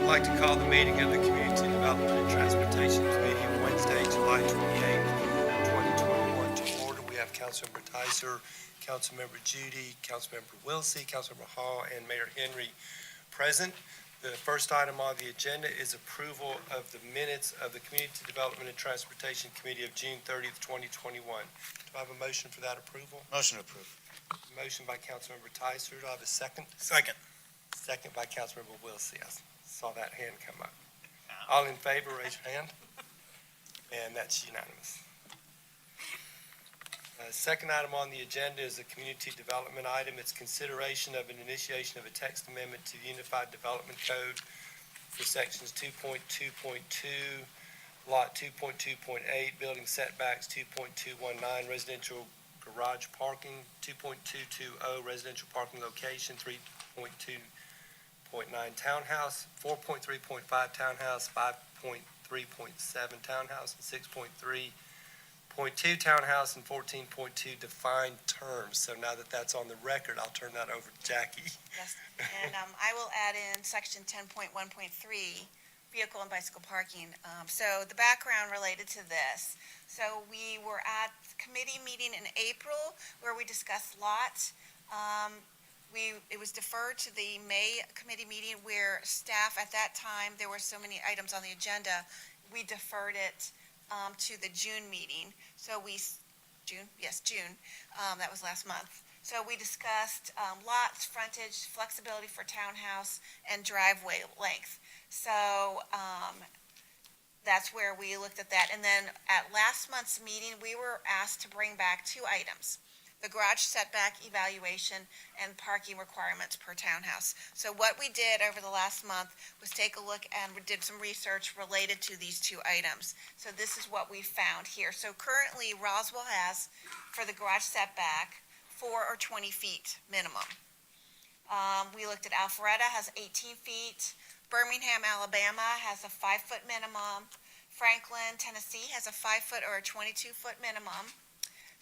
I'd like to call the meeting of the Community Development and Transportation Committee of Wednesday, July 28th, 2021 to order. We have Councilmember Tyser, Councilmember Judy, Councilmember Wilsey, Councilmember Hall, and Mayor Henry present. The first item on the agenda is approval of the minutes of the Community Development and Transportation Committee of June 30th, 2021. Do I have a motion for that approval? Motion approved. Motion by Councilmember Tyser. Do I have a second? Second. Second by Councilmember Wilsey. I saw that hand come up. All in favor, raise your hand. And that's unanimous. Second item on the agenda is a community development item. It's consideration of an initiation of a text amendment to the Unified Development Code for sections 2.2.2, lot 2.2.8, building setbacks 2.219, residential garage parking 2.220, residential parking location 3.2.9 townhouse, 4.3.5 townhouse, 5.3.7 townhouse, and 6.3.2 townhouse, and 14.2 defined terms. So now that that's on the record, I'll turn that over to Jackie. Yes, and I will add in section 10.1.3, vehicle and bicycle parking. So the background related to this. So we were at committee meeting in April where we discussed lots. It was deferred to the May committee meeting where staff at that time, there were so many items on the agenda, we deferred it to the June meeting. So June, that was last month. So we discussed lots, frontage, flexibility for townhouse, and driveway length. So that's where we looked at that. And then at last month's meeting, we were asked to bring back two items: the garage setback evaluation and parking requirements per townhouse. So what we did over the last month was take a look and we did some research related to these two items. So this is what we found here. So currently Roswell has, for the garage setback, 4 or 20 feet minimum. We looked at Alpharetta has 18 feet. Birmingham, Alabama has a 5-foot minimum. Franklin, Tennessee has a 5-foot or a 22-foot minimum.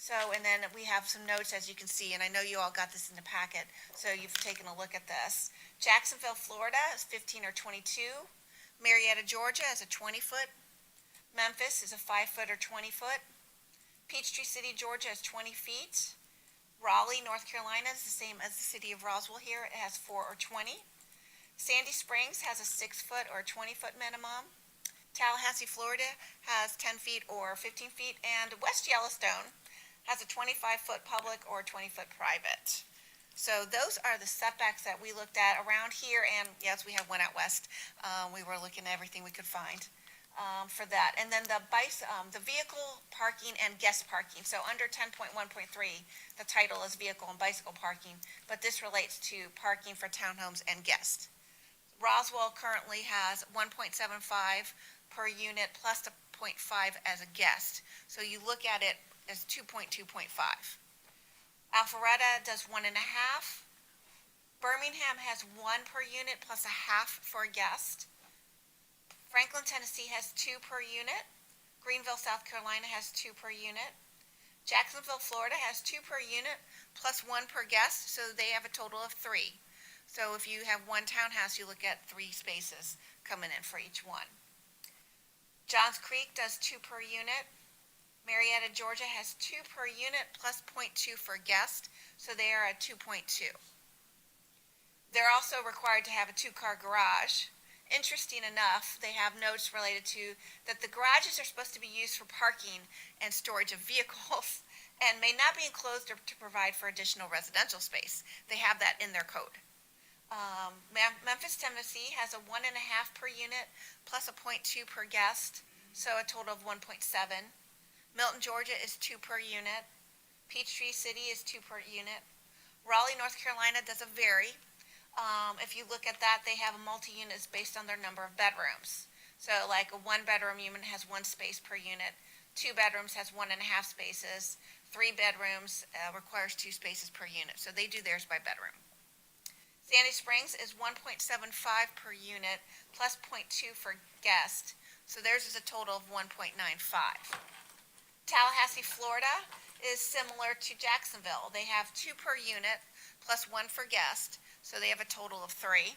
So, and then we have some notes, as you can see, and I know you all got this in the packet, so you've taken a look at this. Jacksonville, Florida is 15 or 22. Marietta, Georgia is a 20-foot. Memphis is a 5-foot or 20-foot. Peachtree City, Georgia is 20 feet. Raleigh, North Carolina is the same as the city of Roswell here. It has 4 or 20. Sandy Springs has a 6-foot or 20-foot minimum. Tallahassee, Florida has 10 feet or 15 feet. And West Yellowstone has a 25-foot public or 20-foot private. So those are the setbacks that we looked at around here, and yes, we have one out west. We were looking at everything we could find for that. And then the vehicle parking and guest parking. So under 10.1.3, the title is vehicle and bicycle parking, but this relates to parking for townhomes and guests. Roswell currently has 1.75 per unit plus the 0.5 as a guest. So you look at it as 2.2.5. Alpharetta does 1.5. Birmingham has 1 per unit plus a half for a guest. Franklin, Tennessee has 2 per unit. Greenville, South Carolina has 2 per unit. Jacksonville, Florida has 2 per unit plus 1 per guest, so they have a total of 3. So if you have one townhouse, you look at 3 spaces coming in for each one. Johns Creek does 2 per unit. Marietta, Georgia has 2 per unit plus 0.2 for guest, so they are at 2.2. They're also required to have a 2-car garage. Interesting enough, they have notes related to that the garages are supposed to be used for parking and storage of vehicles and may not be enclosed to provide for additional residential space. They have that in their code. Memphis, Tennessee has a 1.5 per unit plus a 0.2 per guest, so a total of 1.7. Milton, Georgia is 2 per unit. Peachtree City is 2 per unit. Raleigh, North Carolina doesn't vary. If you look at that, they have a multi-units based on their number of bedrooms. So like a 1-bedroom unit has 1 space per unit. 2 bedrooms has 1.5 spaces. 3 bedrooms requires 2 spaces per unit. So they do theirs by bedroom. Sandy Springs is 1.75 per unit plus 0.2 for guest. So theirs is a total of 1.95. Tallahassee, Florida is similar to Jacksonville. They have 2 per unit plus 1 for guest. So they have a total of 3.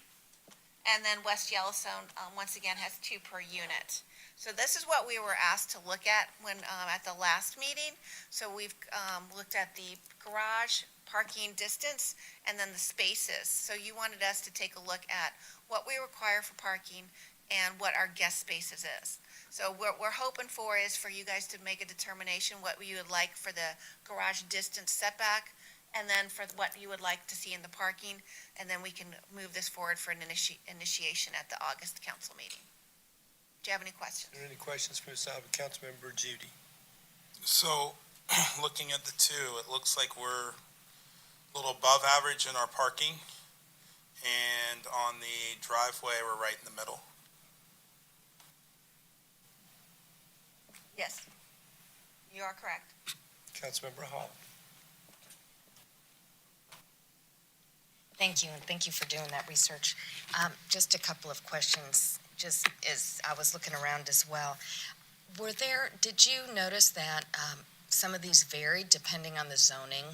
And then West Yellowstone, once again, has 2 per unit. So this is what we were asked to look at when, at the last meeting. So we've, looked at the garage parking distance and then the spaces. So you wanted us to take a look at what we require for parking and what our guest spaces is. So what we're hoping for is for you guys to make a determination what you would like for the garage distance setback, and then for what you would like to see in the parking, and then we can move this forward for an initiation at the August council meeting. Do you have any questions? Are there any questions for Ms. Alba? Councilmember Judy? So, looking at the two, it looks like we're a little above average in our parking, and on the driveway, we're right in the middle. Yes, you are correct. Councilmember Hall? Thank you, and thank you for doing that research. Just a couple of questions, just as I was looking around as well. Did you notice that some of these varied depending on the zoning?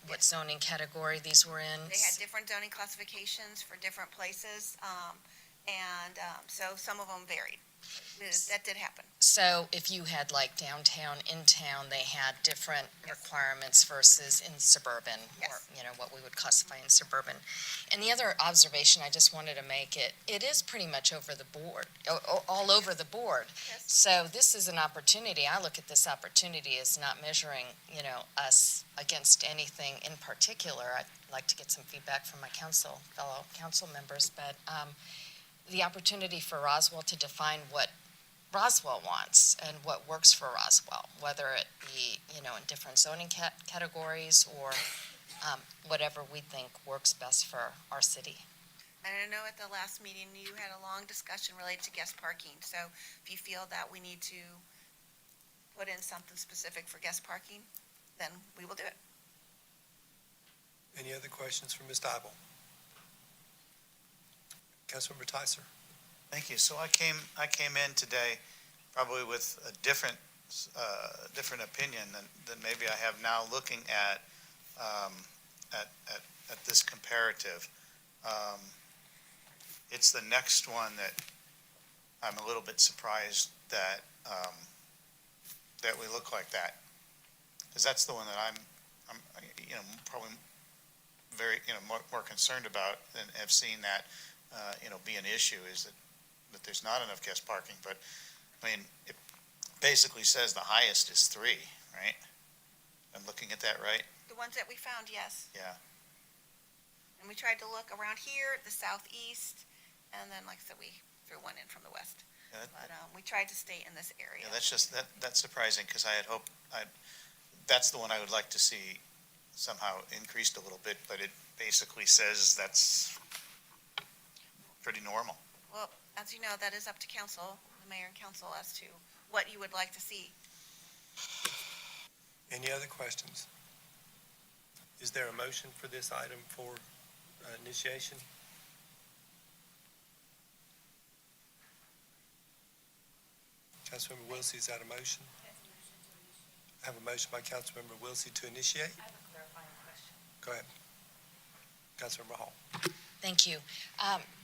What zoning category these were in? They had different zoning classifications for different places, and so some of them varied. That did happen. So if you had like downtown, in town, they had different requirements versus in suburban, or, Yes. what we would classify in suburban. And the other observation I just wanted to make, it is pretty much over the board, all over the board. Yes. So this is an opportunity, I look at this opportunity as not measuring, us against anything in particular. I'd like to get some feedback from my fellow council members, but, the opportunity for Roswell to define what Roswell wants and what works for Roswell, whether it be, in different zoning categories or whatever we think works best for our city. And I know at the last meeting, you had a long discussion related to guest parking, so if you feel that we need to put in something specific for guest parking, then we will do it. Any other questions for Ms. Dybel? Councilmember Tyser? Thank you. So I came in today probably with a different opinion than maybe I have now, looking at this comparative. It's the next one that I'm a little bit surprised that we look like that, because that's the one that I'm probably very more concerned about, and have seen that be an issue, is that there's not enough guest parking. But I mean, it basically says the highest is 3, right? I'm looking at that right? The ones that we found, yes. Yeah. And we tried to look around here, the southeast, and then, like I said, we threw one in from the west. Yeah, But we tried to stay in this area. yeah, that's just that's surprising, because I had hoped that's the one I would like to see somehow increased a little bit, but it basically says that's pretty normal. Well, as you know, that is up to council, the mayor and council, as to what you would like to see. Any other questions? Is there a motion for this item for initiation? Councilmember Wilsey, is that a motion? I have a motion by Councilmember Wilsey to initiate. I have a clarifying question. Go ahead. Councilmember Hall. Thank you.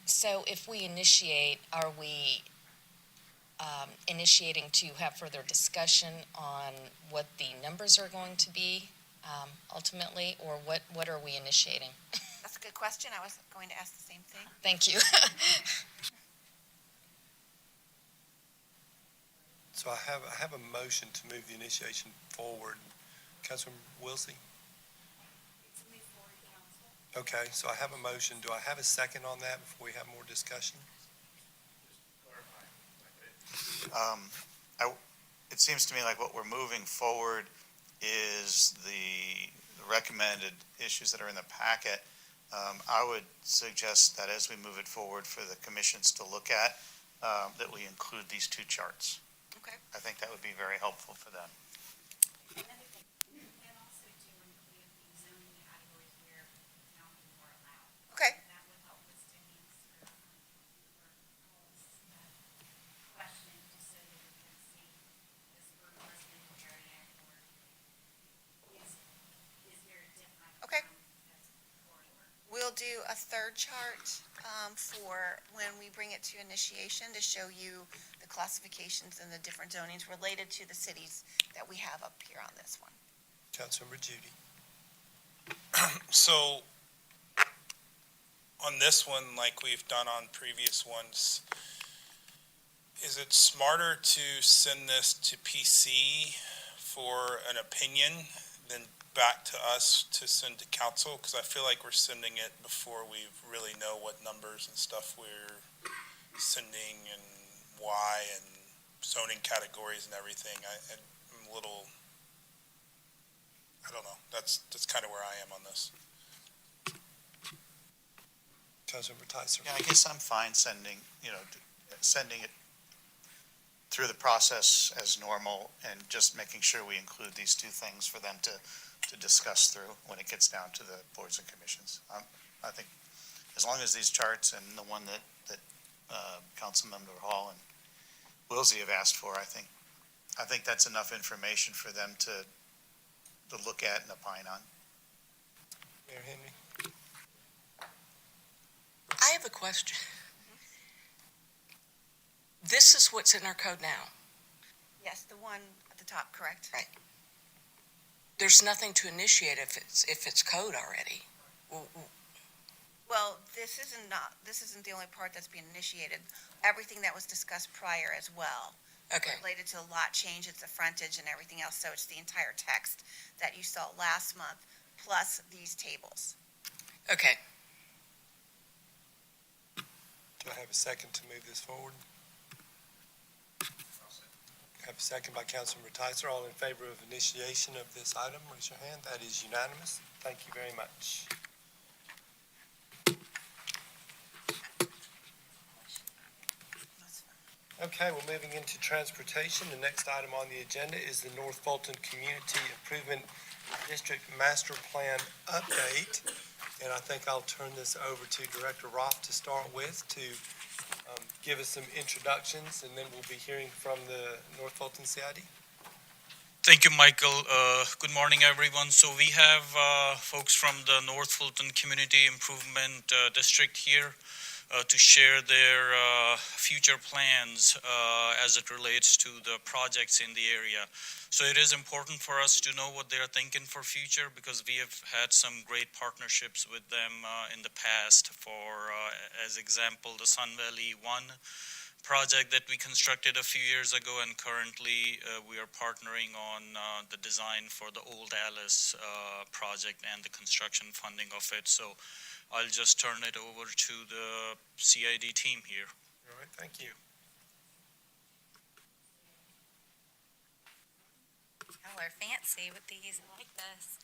So if we initiate, are we initiating to have further discussion on what the numbers are going to be ultimately, or what are we initiating? That's a good question. I was going to ask the same thing. Thank you. So I have a motion to move the initiation forward. Councilmember Wilsey? To move forward, council. Okay, so I have a motion. Do I have a second on that before we have more discussion? It seems to me like what we're moving forward is the recommended issues that are in the packet. I would suggest that as we move it forward for the commissions to look at, that we include these 2 charts. Okay. I think that would be very helpful for them. Another thing, and also to include the zoning categories where counting more allowed. Okay. That would help us to answer question, just so that we can see this urban residential area, or is there a different? Okay. corridor? We'll do a third chart for when we bring it to initiation to show you the classifications and the different zonings related to the cities that we have up here on this one. Councilmember Judy. So, on this one, like we've done on previous ones, is it smarter to send this to PC for an opinion than back to us to send to council? Because I feel like we're sending it before we really know what numbers and stuff we're sending and why and zoning categories and everything. I'm a little, I don't know. That's kind of where I am on this. Councilmember Tyson. Yeah, I guess I'm fine sending it through the process as normal and just making sure we include these two things for them to discuss through when it gets down to the boards and commissions. I think as long as these charts and the one that Councilmember Hall and Wilsey have asked for, I think that's enough information for them to look at and opine on. Mayor Henry. I have a question. This is what's in our code now. Yes, the one at the top, correct? Right. There's nothing to initiate if it's code already. Well, this isn't the only part that's being initiated. Everything that was discussed prior as well. Okay, Related to lot change, it's the frontage and everything else, so it's the entire text that you saw last month, plus these tables. okay. Do I have a second to move this forward? Have a second by Councilmember Tyson. All in favor of initiation of this item, raise your hand. That is unanimous. Thank you very much. Okay, we're moving into transportation. The next item on the agenda is the North Fulton Community Improvement District Master Plan Update. And I think I'll turn this over to Director Roth to start with to give us some introductions, and then we'll be hearing from the North Fulton CID. Thank you, Michael. Good morning, everyone. So we have folks from the North Fulton Community Improvement District here to share their future plans as it relates to the projects in the area. So it is important for us to know what they're thinking for future, because we have had some great partnerships with them in the past for, as example, the Sun Valley 1 project that we constructed a few years ago, and currently we are partnering on the design for the Old Alice project and the construction funding of it. So I'll just turn it over to the CID team here. All right, thank you. Y'all are fancy with these. I like this.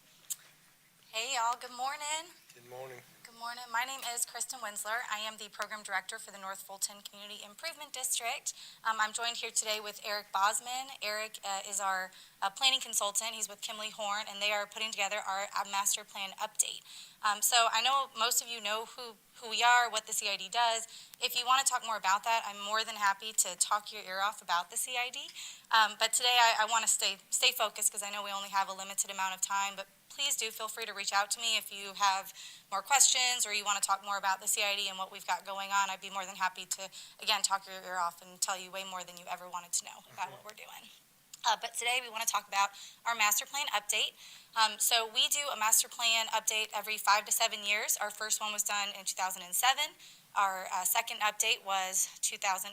Hey, y'all. Good morning. Good morning. Good morning. My name is Kristen Winsler. I am the Program Director for the North Fulton Community Improvement District. I'm joined here today with Eric Bosman. Eric is our planning consultant. He's with Kimley Horn, and they are putting together our master plan update. So I know most of you know who we are, what the CID does. If you want to talk more about that, I'm more than happy to talk your ear off about the CID. But today I want to stay focused, because I know we only have a limited amount of time. But please do feel free to reach out to me if you have more questions or you want to talk more about the CID and what we've got going on. I'd be more than happy to, again, talk your ear off and tell you way more than you ever wanted to know about what we're doing. But today we want to talk about our master plan update. So we do a master plan update every 5 to 7 years. Our first one was done in 2007. Our second update was 2014,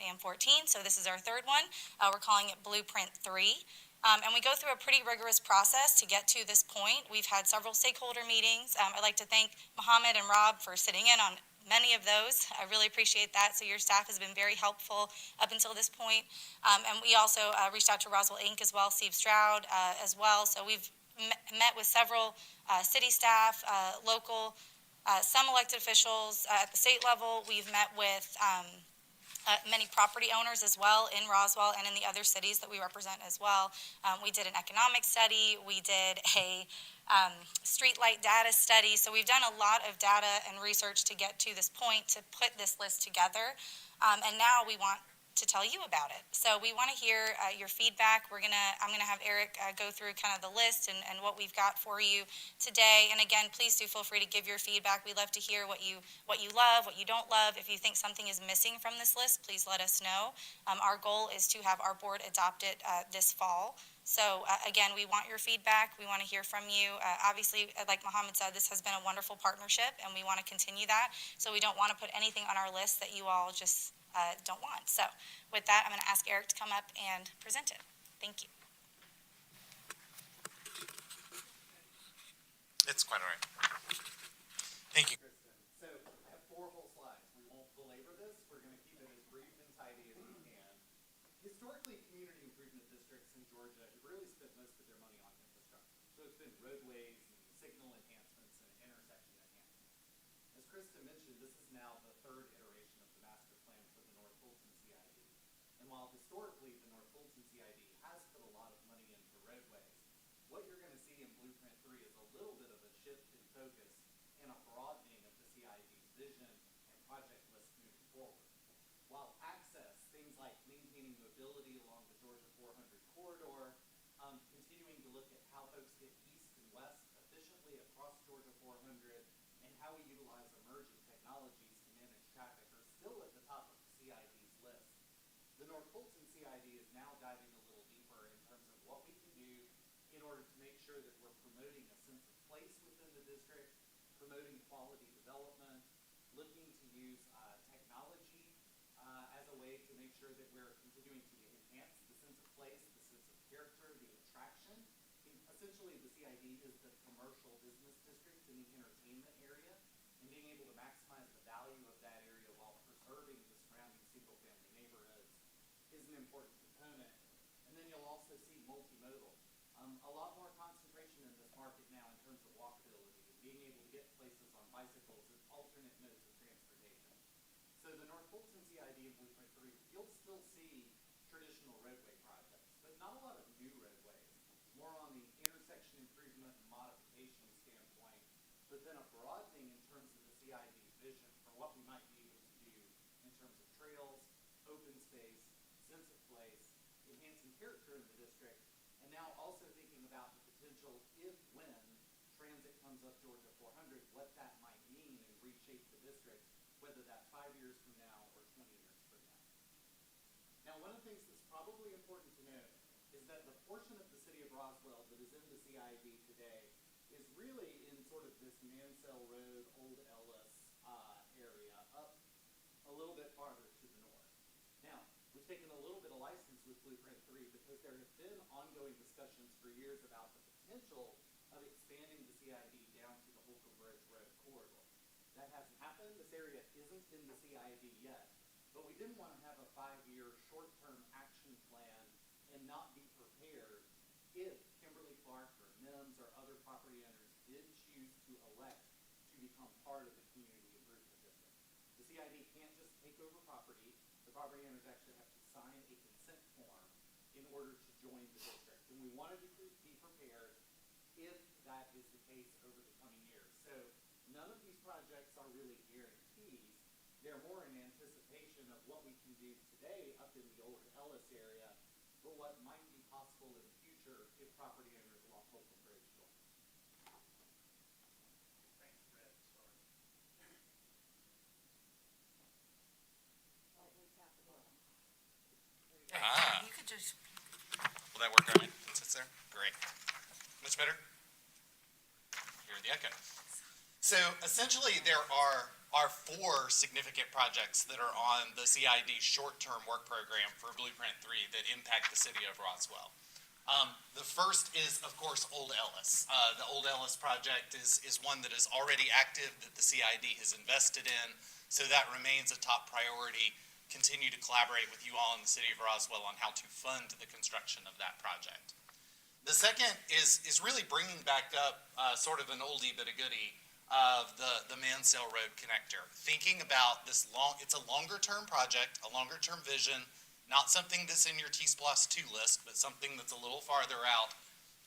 so this is our third one. We're calling it Blueprint 3. And we go through a pretty rigorous process to get to this point. We've had several stakeholder meetings. I'd like to thank Mohammed and Rob for sitting in on many of those. I really appreciate that. So your staff has been very helpful up until this point. And we also reached out to Roswell Inc. as well, Steve Stroud as well. So we've met with several city staff, local, some elected officials at the state level. We've met with many property owners as well in Roswell and in the other cities that we represent as well. We did an economic study. We did a streetlight data study. So we've done a lot of data and research to get to this point to put this list together. And now we want to tell you about it. So we want to hear your feedback. I'm gonna have Eric go through kind of the list and what we've got for you today. And again, please do feel free to give your feedback. We love to hear what you love, what you don't love. If you think something is missing from this list, please let us know. Our goal is to have our board adopt it this fall. So again, we want your feedback. We want to hear from you. Obviously, like Mohammed said, this has been a wonderful partnership, and we want to continue that. So we don't want to put anything on our list that you all just don't want. So with that, I'm going to ask Eric to come up and present it. Thank you. It's quite all right. Thank you. Kristen. So I have 4 whole slides. We won't belabor this. We're going to keep it as brief and tidy as we can. Historically, community improvement districts in Georgia have really spent most of their money on infrastructure. So it's been roadways and signal enhancements and intersection enhancements. As Krista mentioned, this is now the 3rd iteration of the master plan for the North Fulton CID. And while historically the North Fulton CID has put a lot of money into roadways, what you're going to see in Blueprint 3 is a little bit of a shift in focus and a broadening of the CID's vision and project list moving forward. While access, things like maintaining mobility along the Georgia 400 corridor, continuing to look at how folks get east and west efficiently across Georgia 400, and how we utilize emerging technologies to manage traffic are still at the top of the CID's list. The North Fulton CID is now diving a little deeper in terms of what we can do in order to make sure that we're promoting a sense of place within the district, promoting quality development, looking to use technology as a way to make sure that we're continuing to enhance the sense of place, the sense of character, the attraction. Essentially, the CID is the commercial business district in the entertainment area, and being able to maximize the value of that area while preserving the surrounding single-family neighborhoods is an important component. And then you'll also see multimodal. A lot more concentration in this market now in terms of walkability and being able to get places on bicycles and alternate modes of transportation. So the North Fulton CID in Blueprint 3, you'll still see traditional roadway projects, but not a lot of new roadways, more on the intersection improvement and modification standpoint, but then a broadening in terms of the CID's vision for what we might be able to do in terms of trails, open space, sense of place, enhancing character in the district, and now also thinking about the potential if, when transit comes up Georgia 400, what that might mean and reshape the district, whether that's 5 years from now or 20 years from now. Now, one of the things that's probably important to note is that the portion of the city of Roswell that is in the CID today is really in sort of this Mansell Road, Old Ellis area, up a little bit farther to the north. Now, we've taken a little bit of license with Blueprint 3 because there have been ongoing discussions for years about the potential of expanding the CID down to the HOLCOMB Road corridor. That hasn't happened. This area isn't in the CID yet, but we didn't want to have a 5-year short-term action plan and not be prepared if Kimberly Clark or NIMS or other property owners did choose to elect to become part of the community improvement district. The CID can't just take over property. The property owners actually have to sign a consent form in order to join the district. And we wanted to be prepared if that is the case over the coming years. So none of these projects are really guarantees. They're more in anticipation of what we can do today up in the Old Ellis area, but what might be possible in the future if property owners along HOLCOMB Bridge join. Thanks, Brett. Sorry. Ah. You could just. Will that work all right? It sits there? Great. Much better? Hear the echo. So essentially there are 4 significant projects that are on the CID short-term work program for Blueprint 3 that impact the city of Roswell. The first is, of course, Old Ellis. The Old Ellis project is one that is already active, that the CID has invested in, so that remains a top priority. Continue to collaborate with you all in the city of Roswell on how to fund the construction of that project. The second is really bringing back up sort of an oldie but a goodie of the Mansell Road connector. Thinking about this it's a longer term project, a longer term vision, not something that's in your T-SPLOS 2 list, but something that's a little farther out,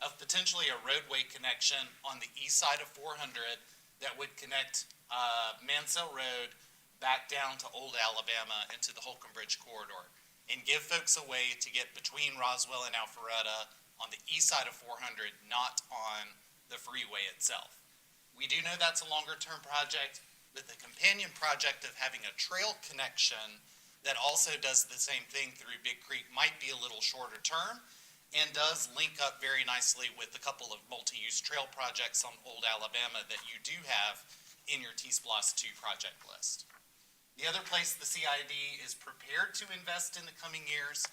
of potentially a roadway connection on the east side of 400 that would connect Mansell Road back down to Old Alabama into the HOLCOMB Bridge corridor. and give folks a way to get between Roswell and Alpharetta on the east side of 400, not on the freeway itself. We do know that's a longer-term project, but the companion project of having a trail connection that also does the same thing through Big Creek might be a little shorter term and does link up very nicely with a couple of multi-use trail projects on Old Alabama that you do have in your T-Splosh 2 project list. The other place the CID is prepared to invest in the coming years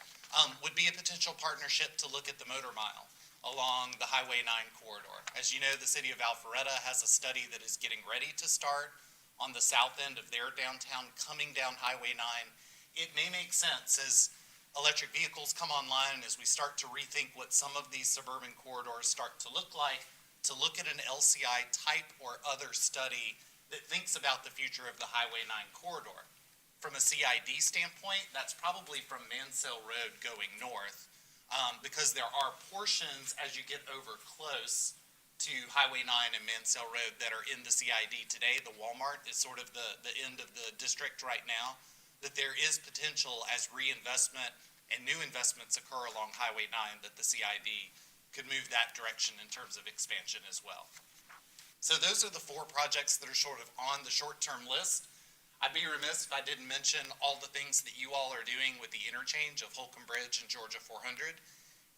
would be a potential partnership to look at the motor mile along the Highway 9 corridor. As you know, the city of Alpharetta has a study that is getting ready to start on the south end of their downtown coming down Highway 9. It may make sense as electric vehicles come online, as we start to rethink what some of these suburban corridors start to look like, to look at an LCI type or other study that thinks about the future of the Highway 9 corridor. From a CID standpoint, that's probably from Mansell Road going north, because there are portions as you get over close to Highway 9 and Mansell Road that are in the CID today. The Walmart is sort of the end of the district right now, that there is potential as reinvestment and new investments occur along Highway 9 that the CID could move that direction in terms of expansion as well. So those are the 4 projects that are sort of on the short-term list. I'd be remiss if I didn't mention all the things that you all are doing with the interchange of Holcomb Bridge and Georgia 400.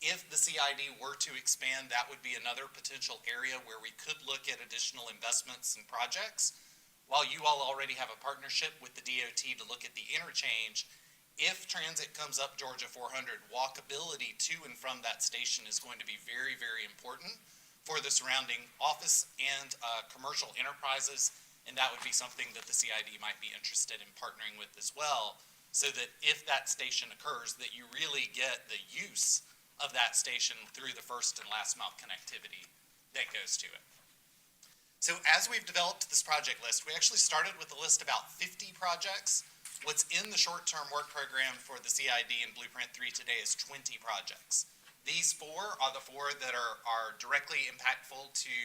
If the CID were to expand, that would be another potential area where we could look at additional investments and projects. While you all already have a partnership with the DOT to look at the interchange, if transit comes up Georgia 400, walkability to and from that station is going to be very, very important for the surrounding office and commercial enterprises. And that would be something that the CID might be interested in partnering with as well, so that if that station occurs, that you really get the use of that station through the first and last mile connectivity that goes to it. So as we've developed this project list, we actually started with a list about 50 projects. What's in the short-term work program for the CID and Blueprint 3 today is 20 projects. These 4 are the 4 that are directly impactful to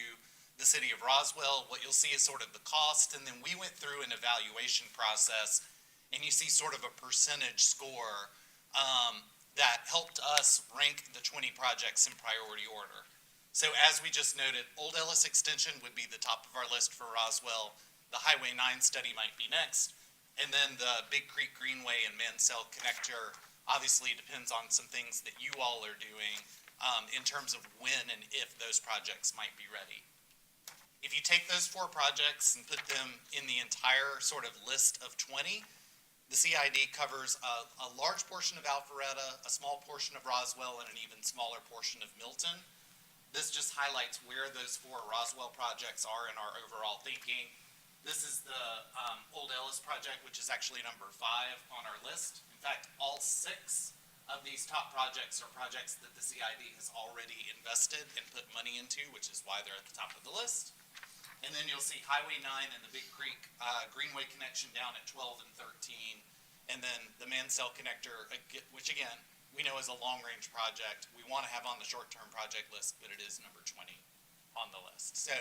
the city of Roswell. What you'll see is sort of the cost, and then we went through an evaluation process, and you see sort of a percentage score that helped us rank the 20 projects in priority order. So as we just noted, Old Ellis Extension would be the top of our list for Roswell. The Highway 9 study might be next, and then the Big Creek Greenway and Mansell Connector obviously depends on some things that you all are doing in terms of when and if those projects might be ready. If you take those 4 projects and put them in the entire sort of list of 20, the CID covers a large portion of Alpharetta, a small portion of Roswell, and an even smaller portion of Milton. This just highlights where those 4 Roswell projects are in our overall thinking. This is the Old Ellis project, which is actually number 5 on our list. In fact, all 6 of these top projects are projects that the CID has already invested and put money into, which is why they're at the top of the list. And then you'll see Highway 9 and the Big Creek Greenway connection down at 12 and 13. And then the Mansell Connector, which again, we know is a long-range project. We want to have on the short-term project list, but it is number 20 on the list. So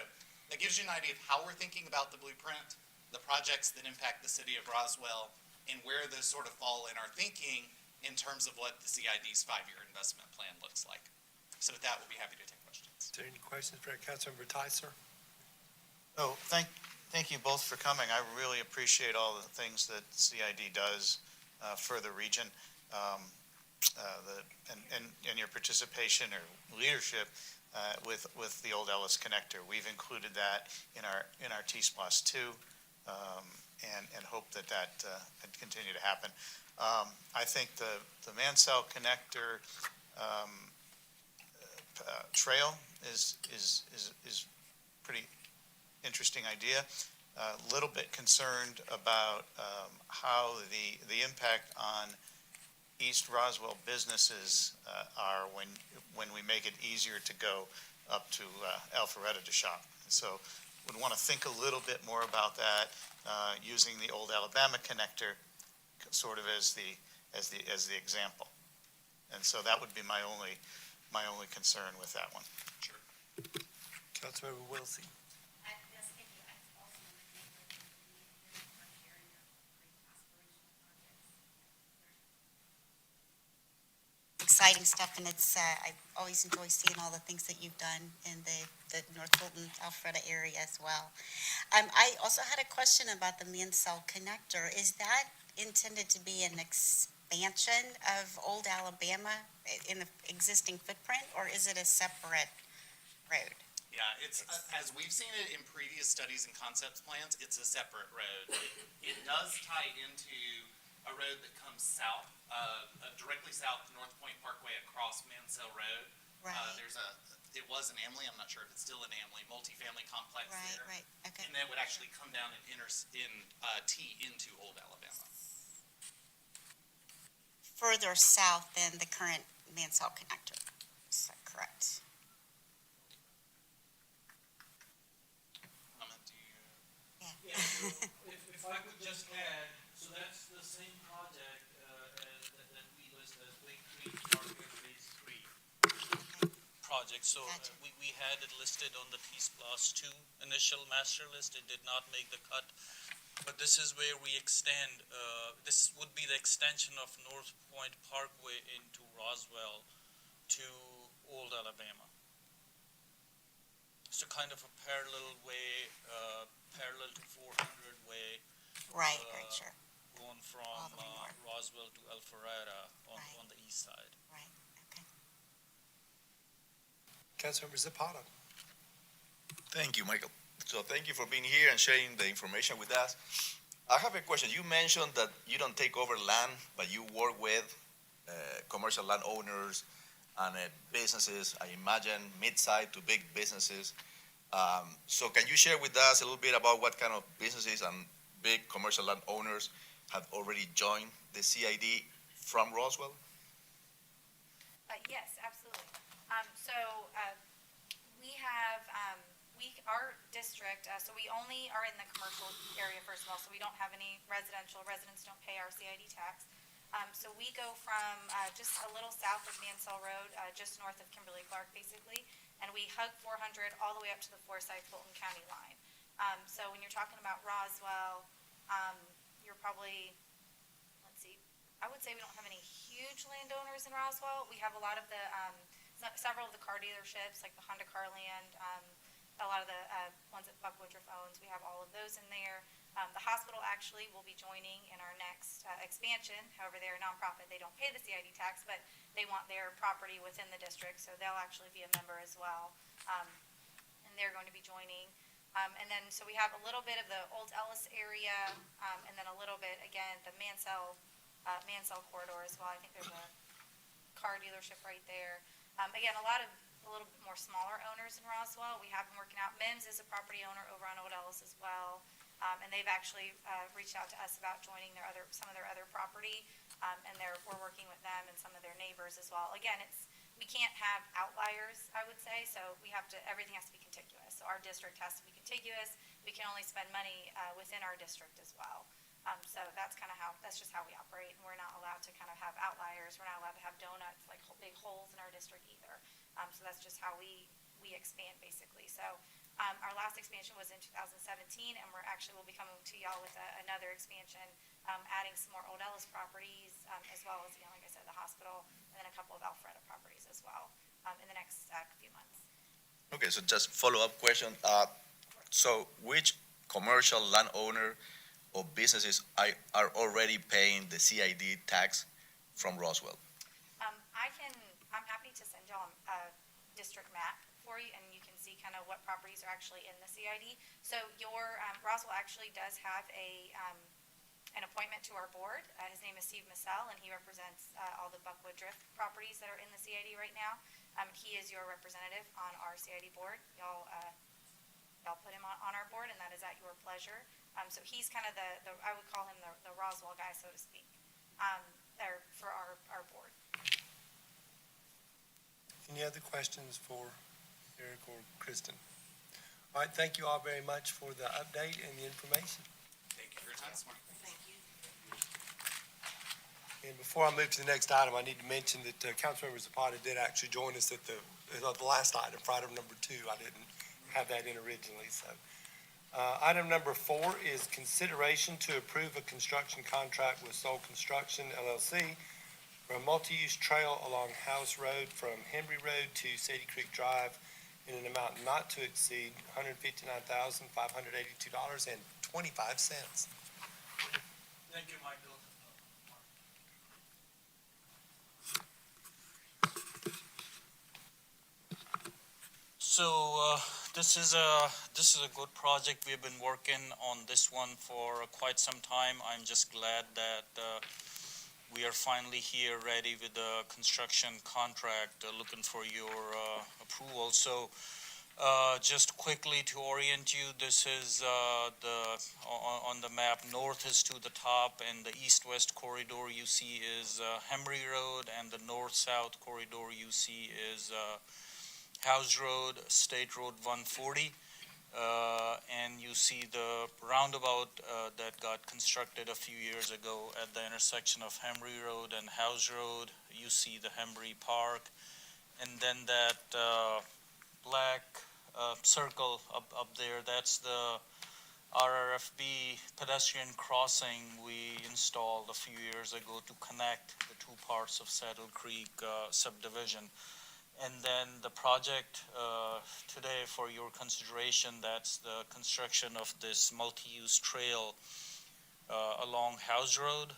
that gives you an idea of how we're thinking about the blueprint, the projects that impact the city of Roswell, and where those sort of fall in our thinking in terms of what the CID's 5-year investment plan looks like. So with that, we'll be happy to take questions. Is there any questions for Councilmember Tyser? Oh, thank you both for coming. I really appreciate all the things that CID does for the region, and your participation or leadership with the Old Ellis Connector. We've included that in our T-Splosh 2, and hope that continue to happen. I think the Mansell Connector trail is pretty interesting idea. A little bit concerned about how the impact on East Roswell businesses are when we make it easier to go up to Alpharetta to shop. And so would want to think a little bit more about that, using the Old Alabama Connector sort of as the example. And so that would be my only concern with that one. Sure. Councilmember Wilsey. Yes, thank you. I also want to thank you for sharing your great aspirational projects. exciting stuff, and it's, I always enjoy seeing all the things that you've done in the North Fulton, Alpharetta area as well. I also had a question about the Mansell connector. Is that intended to be an expansion of Old Alabama in the existing footprint, or is it a separate road? Yeah, it's, as we've seen it in previous studies and concepts plans, it's a separate road. It does tie into a road that comes south, directly south to North Point Parkway across Mansell Road. Right, It was an Amley, I'm not sure if it's still an Amley, multifamily complex right, there. right, okay. And then would actually come down and tee into Old Alabama. Further south than the current Mansell connector, is that correct? Do you? Yeah. If I could just add, so that's the same project that we list as Lake Creek Parkway Phase 3 project. So Gotcha. we had it listed on the T-Splosh 2 initial master list. It did not make the cut. But this is where we extend, this would be the extension of North Point Parkway into Roswell to Old Alabama. So kind of a parallel way, parallel to 400 way, Right, right, sure, going from All the way north. Roswell to Alpharetta Right. on the east side. right, okay. Councilmember Zapata. Thank you, Michael. So thank you for being here and sharing the information with us. I have a question. You mentioned that you don't take over land, but you work with commercial landowners and businesses, I imagine mid-sized to big businesses. So can you share with us a little bit about what kind of businesses and big commercial landowners have already joined the CID from Roswell? Yes, absolutely. We have, our district, so we only are in the commercial area, first of all, so we don't have any residential. Residents don't pay our CID tax. So we go from just a little south of Mansell Road, just north of Kimberly-Clark, basically, and we hug 400 all the way up to the Forsyth-Fulton County line. So when you're talking about Roswell, you're probably, let's see, I would say we don't have any huge landowners in Roswell. We have a lot of the, several of the car dealerships, like the Honda Carland, a lot of the ones that Buck Woodruff owns. We have all of those in there. The hospital actually will be joining in our next expansion. However, they're a nonprofit. They don't pay the CID tax, but they want their property within the district, so they'll actually be a member as well. And they're going to be joining. And then, so we have a little bit of the Old Ellis area, and then a little bit, again, the Mansell corridor as well. I think there's a car dealership right there. Again, a little bit more smaller owners in Roswell. We have been working out. Mims is a property owner over on Old Ellis as well. And they've actually reached out to us about joining some of their other property. And we're working with them and some of their neighbors as well. Again, we can't have outliers, I would say, so everything has to be contiguous. So our district has to be contiguous. We can only spend money within our district as well. So that's just how we operate, and we're not allowed to kind of have outliers. We're not allowed to have donuts, like big holes in our district either. So that's just how we expand, basically. So our last expansion was in 2017, and we'll be coming to y'all with another expansion, adding some more Old Ellis properties, as well as, like I said, the hospital, and then a couple of Alpharetta properties as well, in the next few months. Okay, so just follow-up question. So which commercial landowner or businesses are already paying the CID tax from Roswell? I'm happy to send y'all a district map for you, and you can see kind of what properties are actually in the CID. So Roswell actually does have an appointment to our board. His name is Steve Massell, and he represents all the Buck Woodruff properties that are in the CID right now. He is your representative on our CID board. Y'all put him on our board, and that is at your pleasure. So he's kind of I would call him the Roswell guy, so to speak, for our board. Any other questions for Eric or Kristen? All right, thank you all very much for the update and the information. Thank you for your time this morning. Thank you. And before I move to the next item, I need to mention that Councilmember Zapata did actually join us at the last item, for item number 2. I didn't have that in originally, so. Item number 4 is consideration to approve a construction contract with Soul Construction LLC for a multi-use trail along Houze Road from Henry Road to Sadie Creek Drive in an amount not to exceed $159,582.25. Thank you, Michael. So this is a good project. We've been working on this one for quite some time. I'm just glad that we are finally here, ready with the construction contract, looking for your approval. So just quickly to orient you, this is on the map. North is to the top, and the east-west corridor you see is Hemry Road, and the north-south corridor you see is Houze Road, State Road 140, and you see the roundabout that got constructed a few years ago at the intersection of Hemry Road and Houze Road. You see the Hemry Park, and then that black circle up there, that's the RRFB pedestrian crossing we installed a few years ago to connect the two parts of Saddle Creek subdivision. And then the project today for your consideration, that's the construction of this multi-use trail along Houze Road,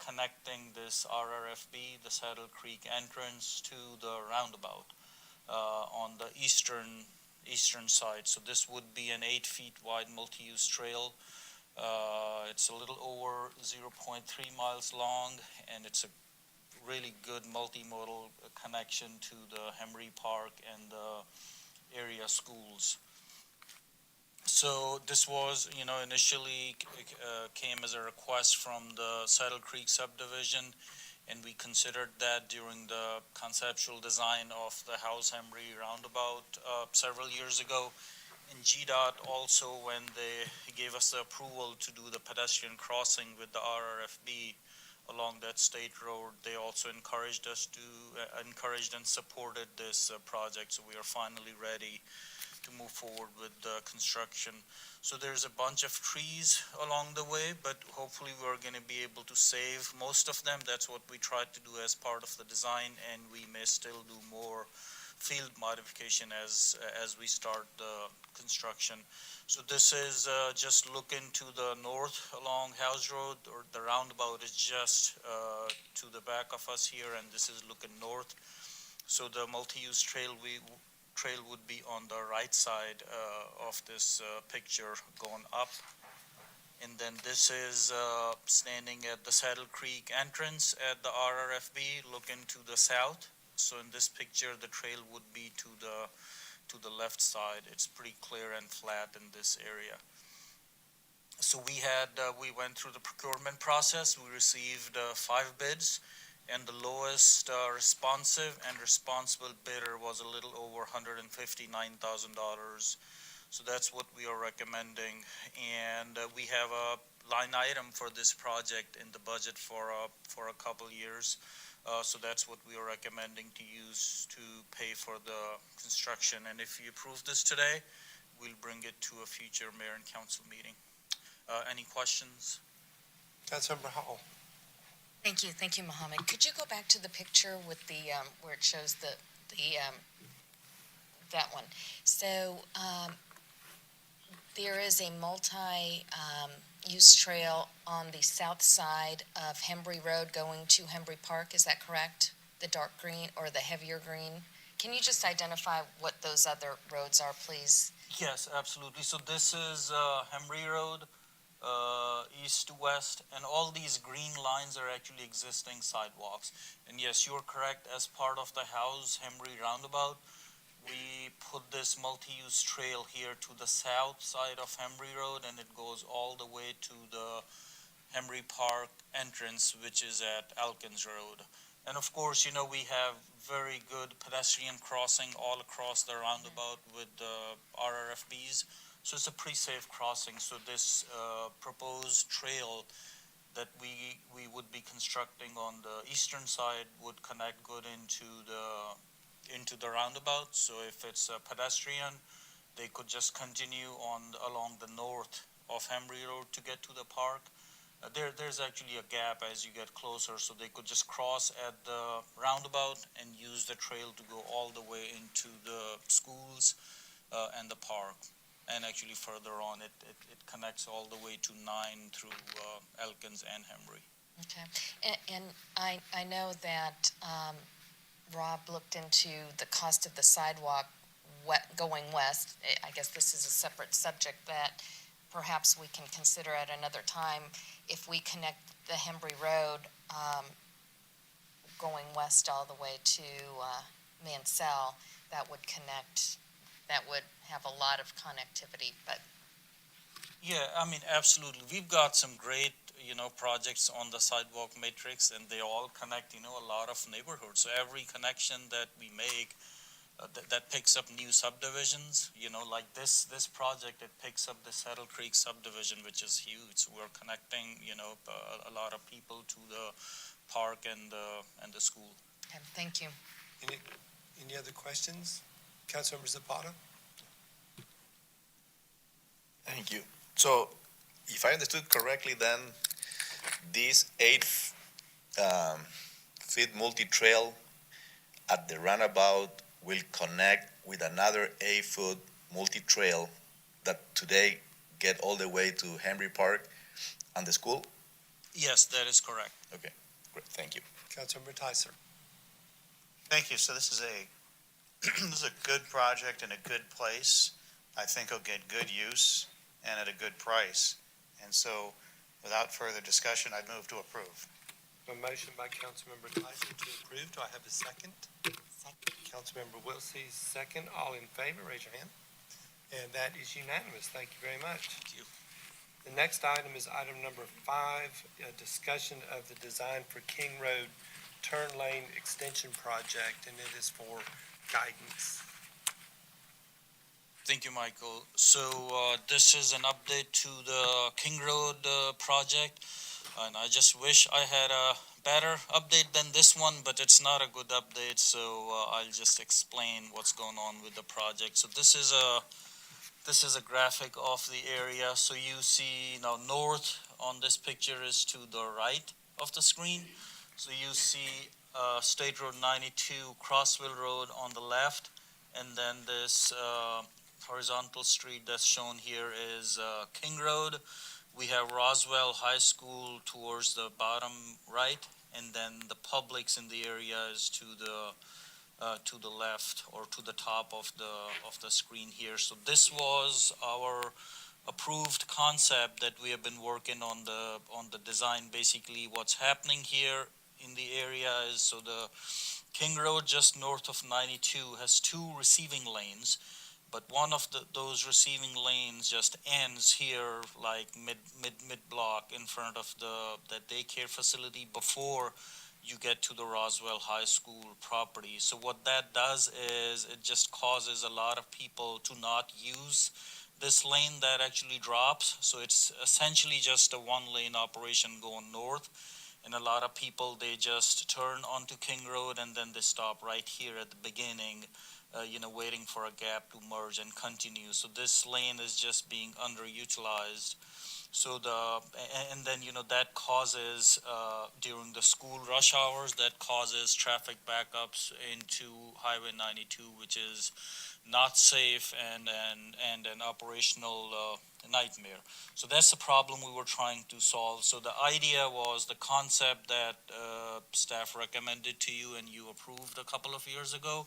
connecting this RRFB, the Saddle Creek entrance, to the roundabout on the eastern side. So this would be an 8 feet wide multi-use trail. It's a little over 0.3 miles long, and it's a really good multimodal connection to the Hemry Park and the area schools. So this was, initially came as a request from the Saddle Creek subdivision, and we considered that during the conceptual design of the Houze Hemry roundabout several years ago. And GDOT also, when they gave us the approval to do the pedestrian crossing with the RRFB along that state road, they also encouraged and supported this project. So we are finally ready to move forward with the construction. So there's a bunch of trees along the way, but hopefully we're going to be able to save most of them. That's what we tried to do as part of the design, and we may still do more field modification as we start the construction. So this is just looking to the north along Houze Road, or the roundabout is just to the back of us here, and this is looking north. So the multi-use trail would be on the right side of this picture going up. And then this is standing at the Saddle Creek entrance at the RRFB, looking to the south. So in this picture, the trail would be to the left side. It's pretty clear and flat in this area. So we went through the procurement process. We received 5 bids, and the lowest responsive and responsible bidder was a little over $159,000. So that's what we are recommending. And we have a line item for this project in the budget for a couple years. So that's what we are recommending to use to pay for the construction. And if you approve this today, we'll bring it to a future mayor and council meeting. Any questions? Councilmember Hall. Thank you, Mohammed. Could you go back to the picture with the where it shows the that one? So there is a multi-use trail on the south side of Hemry Road going to Hemry Park. Is that correct? The dark green or the heavier green? Can you just identify what those other roads are, please? Yes, absolutely. So this is Hemry Road, east to west, and all these green lines are actually existing sidewalks. And yes, you're correct. As part of the Houze Hemry roundabout, we put this multi-use trail here to the south side of Hemry Road, and it goes all the way to the Hemry Park entrance, which is at Elkins Road. And of course, we have very good pedestrian crossing all across the roundabout with the RRFBs. So it's a pretty safe crossing. So this proposed trail that we would be constructing on the eastern side would connect good into the roundabout. So if it's a pedestrian, they could just continue along the north of Hemry Road to get to the park. There's actually a gap as you get closer, so they could just cross at the roundabout and use the trail to go all the way into the schools and the park. And actually further on, it connects all the way to 9 through Elkins and Henry. Okay, and I know that Rob looked into the cost of the sidewalk going west. I guess this is a separate subject that perhaps we can consider at another time. If we connect the Hembry Road going west all the way to Mansell, that would connect, that would have a lot of connectivity, but Yeah, I mean, absolutely. We've got some great, projects on the sidewalk matrix, and they all connect, a lot of neighborhoods. So every connection that we make, that picks up new subdivisions, like this project, it picks up the Saddle Creek subdivision, which is huge. So we're connecting, a lot of people to the park and the school. okay, thank you. Any other questions? Councilmember Zapata? Thank you. So, if I understood correctly, then this 8-feet multi-trail at the runabout will connect with another 8-foot multi-trail that today get all the way to Henry Park and the school? Yes, that is correct. Okay, great, thank you. Councilmember Tyser? Thank you. So this is this is a good project in a good place. I think it'll get good use and at a good price. And so, without further discussion, I'd move to approve. A motion by Councilmember Tyson to approve. Do I have a second? Second. Councilmember Wilsey, second. All in favor, raise your hand. And that is unanimous. Thank you very much. Thank you. The next item is item number 5, a discussion of the design for King Road Turn Lane Extension Project, and it is for guidance. Thank you, Michael. So this is an update to the King Road project, and I just wish I had a better update than this one, but it's not a good update, so I'll just explain what's going on with the project. So this is a graphic of the area. So you see now north on this picture is to the right of the screen. So you see State Road 92, Crossville Road on the left, and then this horizontal street that's shown here is King Road. We have Roswell High School towards the bottom right, and then the Publix in the area is to the left or to the top of the screen here. So this was our approved concept that we have been working on the design. Basically, what's happening here in the area is so the King Road just north of 92 has 2 receiving lanes. But one of those receiving lanes just ends here, like mid block in front of the daycare facility before you get to the Roswell High School property. So what that does is it just causes a lot of people to not use this lane that actually drops. So it's essentially just a 1-lane operation going north. And a lot of people, they just turn onto King Road and then they stop right here at the beginning, waiting for a gap to merge and continue. So this lane is just being underutilized. So and then, that causes, during the school rush hours, that causes traffic backups into Highway 92, which is not safe and an operational nightmare. So that's the problem we were trying to solve. So the idea was the concept that staff recommended to you and you approved a couple of years ago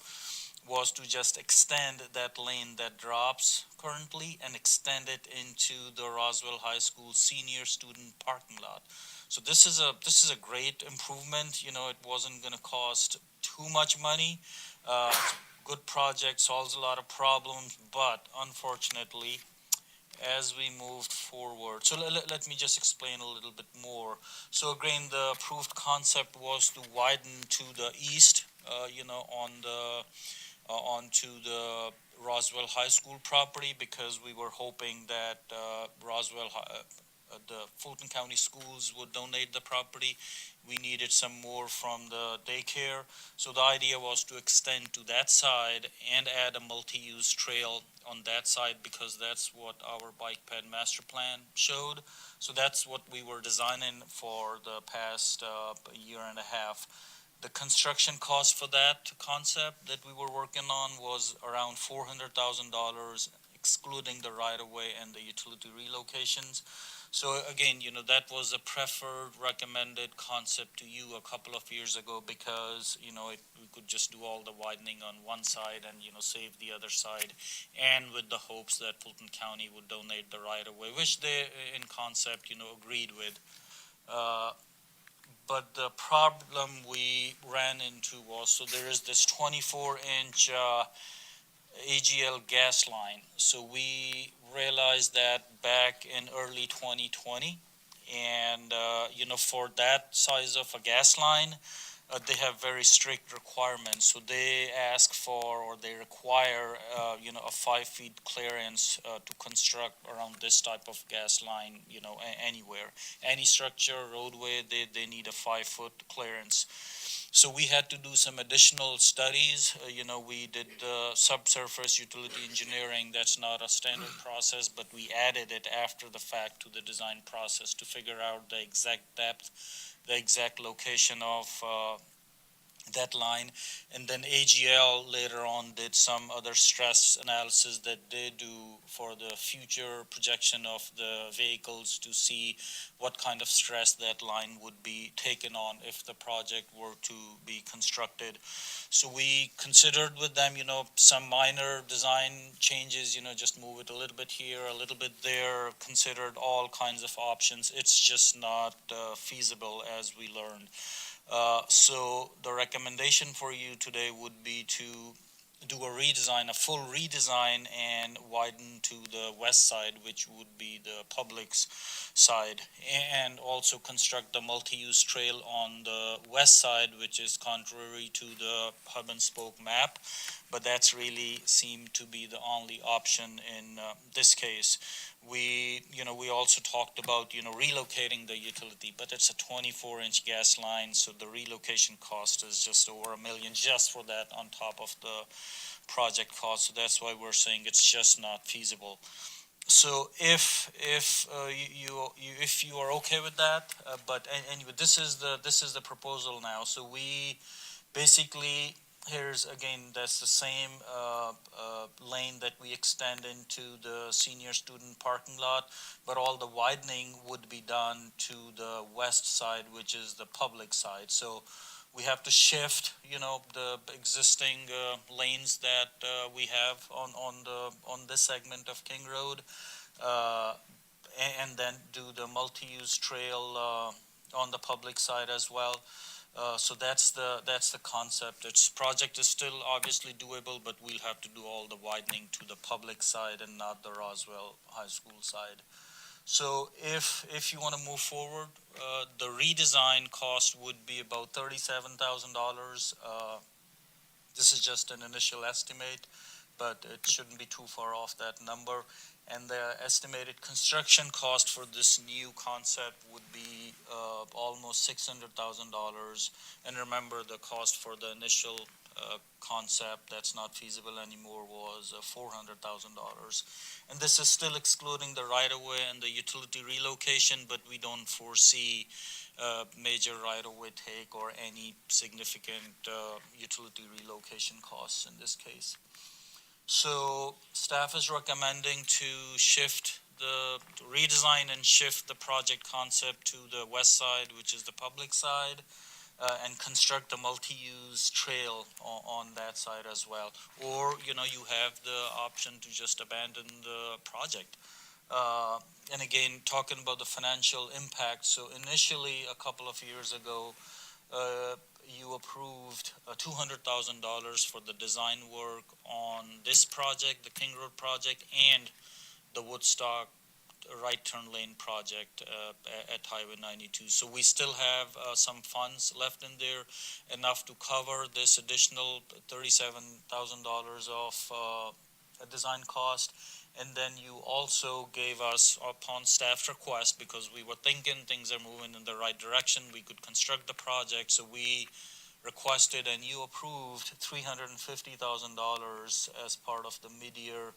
was to just extend that lane that drops currently and extend it into the Roswell High School senior student parking lot. So this is a great improvement. It wasn't going to cost too much money. Good project, solves a lot of problems, but unfortunately, as we moved forward, so let me just explain a little bit more. So again, the approved concept was to widen to the east, onto the Roswell High School property, because we were hoping that the Fulton County Schools would donate the property. We needed some more from the daycare. So the idea was to extend to that side and add a multi-use trail on that side because that's what our bike ped master plan showed. So that's what we were designing for the past year and a half. The construction cost for that concept that we were working on was around $400,000, excluding the right-of-way and the utility relocations. So again, that was a preferred, recommended concept to you a couple of years ago because, we could just do all the widening on one side and, save the other side, and with the hopes that Fulton County would donate the right-of-way, which they, in concept, agreed with. But the problem we ran into was, so there is this 24-inch AGL gas line. So we realized that back in early 2020, and for that size of a gas line, they have very strict requirements. So they ask for, or they require, a 5 feet clearance to construct around this type of gas line, anywhere. Any structure, roadway, they need a 5-foot clearance. So we had to do some additional studies. We did subsurface utility engineering. That's not a standard process, but we added it after the fact to the design process to figure out the exact depth, the exact location of that line. And then AGL later on did some other stress analysis that they do for the future projection of the vehicles to see what kind of stress that line would be taken on if the project were to be constructed. So we considered with them, some minor design changes, just move it a little bit here, a little bit there, considered all kinds of options. It's just not feasible, as we learned. So the recommendation for you today would be to do a redesign, a full redesign, and widen to the west side, which would be the public's side, and also construct the multi-use trail on the west side, which is contrary to the hub and spoke map. But that's really seemed to be the only option in this case. We also talked about, relocating the utility, but it's a 24-inch gas line, so the relocation cost is just over $1 million just for that on top of the project cost. So that's why we're saying it's just not feasible. So if you are okay with that, but anyway, this is the proposal now. So we basically, here's again, that's the same lane that we extend into the senior student parking lot, but all the widening would be done to the west side, which is the public side. So we have to shift, the existing lanes that we have on this segment of King Road, and then do the multi-use trail on the public side as well. So that's the concept. Its project is still obviously doable, but we'll have to do all the widening to the public side and not the Roswell High School side. So if you want to move forward, the redesign cost would be about $37,000. This is just an initial estimate, but it shouldn't be too far off that number. And the estimated construction cost for this new concept would be almost $600,000. And remember, the cost for the initial concept that's not feasible anymore was $400,000. And this is still excluding the right-of-way and the utility relocation, but we don't foresee major right-of-way take or any significant utility relocation costs in this case. So staff is recommending to redesign and shift the project concept to the west side, which is the public side, and construct a multi-use trail on that side as well. Or, you have the option to just abandon the project. And again, talking about the financial impact, so initially a couple of years ago, you approved $200,000 for the design work on this project, the King Road project, and the Woodstock right turn lane project at Highway 92. So we still have some funds left in there, enough to cover this additional $37,000 of design cost. And then you also gave us, upon staff request, because we were thinking things are moving in the right direction, we could construct the project, so we requested and you approved $350,000 as part of the mid-year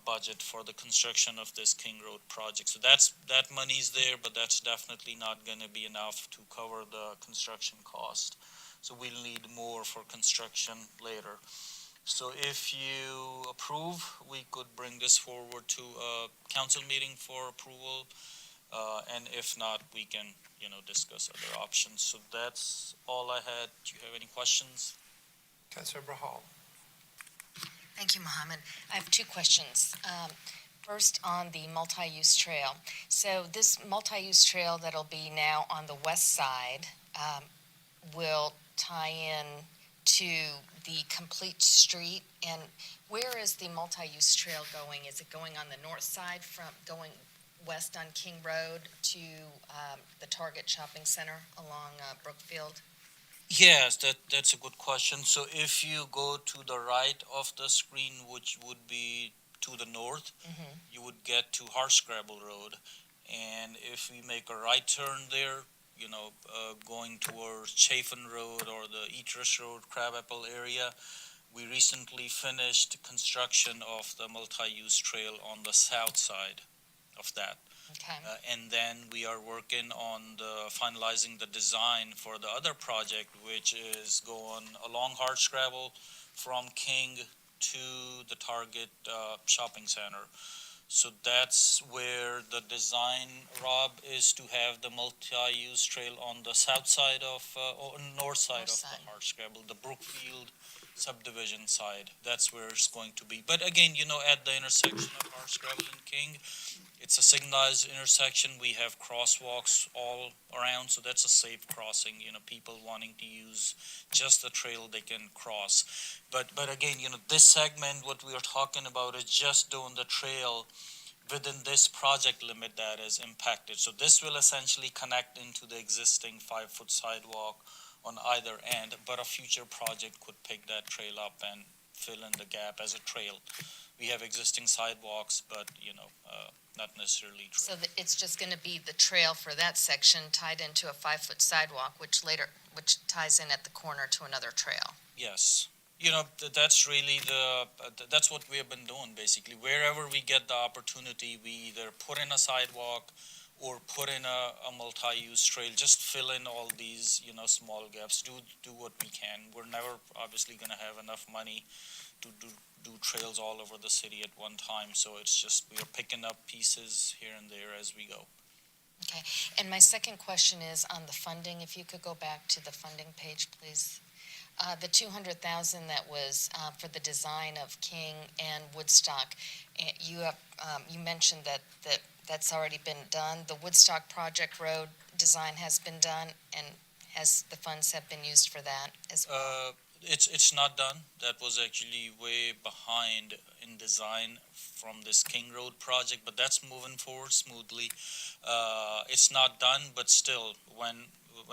budget for the construction of this King Road project. So that money's there, but that's definitely not going to be enough to cover the construction cost. So we'll need more for construction later. So if you approve, we could bring this forward to a council meeting for approval. And if not, we can, discuss other options. So that's all I had. Do you have any questions? Councilmember Hall. Thank you, Mohammed. I have two questions. First, on the multi-use trail. So this multi-use trail that'll be now on the west side will tie in to the complete street. And where is the multi-use trail going? Is it going on the north side from going west on King Road to the Target Shopping Center along Brookfield? Yes, that's a good question. So if you go to the right of the screen, which would be to the north, you would get to Hardscrabble Road. And if we make a right turn there, going towards Chafin Road or the Eatrish Road, Crabapple area, we recently finished construction of the multi-use trail on the south side of that. Okay. And then we are working on finalizing the design for the other project, which is going along Hardscrabble from King to the Target Shopping Center. So that's where the design, Rob, is to have the multi-use trail on the south side or north side of the Hardscrabble, the Brookfield subdivision side. That's where it's going to be. But again, at the intersection of Hardscrabble and King, it's a signalized intersection. We have crosswalks all around, so that's a safe crossing. People wanting to use just the trail they can cross. But again, this segment, what we are talking about is just doing the trail within this project limit that is impacted. So this will essentially connect into the existing 5-foot sidewalk on either end, but a future project could pick that trail up and fill in the gap as a trail. We have existing sidewalks, but, not necessarily trail. So it's just going to be the trail for that section tied into a 5-foot sidewalk, which ties in at the corner to another trail. Yes. That's really that's what we have been doing, basically. Wherever we get the opportunity, we either put in a sidewalk or put in a multi-use trail, just fill in all these, small gaps, do what we can. We're never obviously going to have enough money to do trails all over the city at one time, so it's just we are picking up pieces here and there as we go. Okay, and my second question is on the funding. If you could go back to the funding page, please. The $200,000 that was for the design of King and Woodstock, you mentioned that's already been done. The Woodstock Project Road design has been done, and the funds have been used for that as well? It's not done. That was actually way behind in design from this King Road project, but that's moving forward smoothly. It's not done, but still, when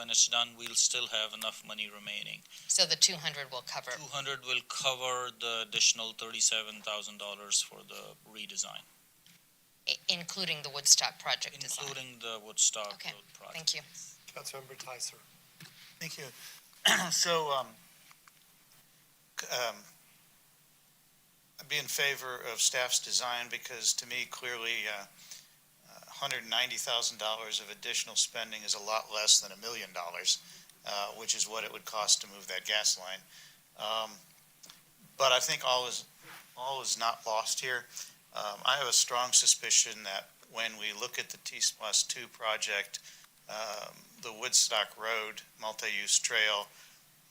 it's done, we'll still have enough money remaining. So the 200 will cover? 200 will cover the additional $37,000 for the redesign. Including the Woodstock project design? Including the Woodstock Okay, Road project. thank you. Councilmember Tyser. Thank you. So, I'd be in favor of staff's design because to me, clearly, $190,000 of additional spending is a lot less than $1 million, which is what it would cost to move that gas line. But I think all is not lost here. I have a strong suspicion that when we look at the T+2 project, the Woodstock Road multi-use trail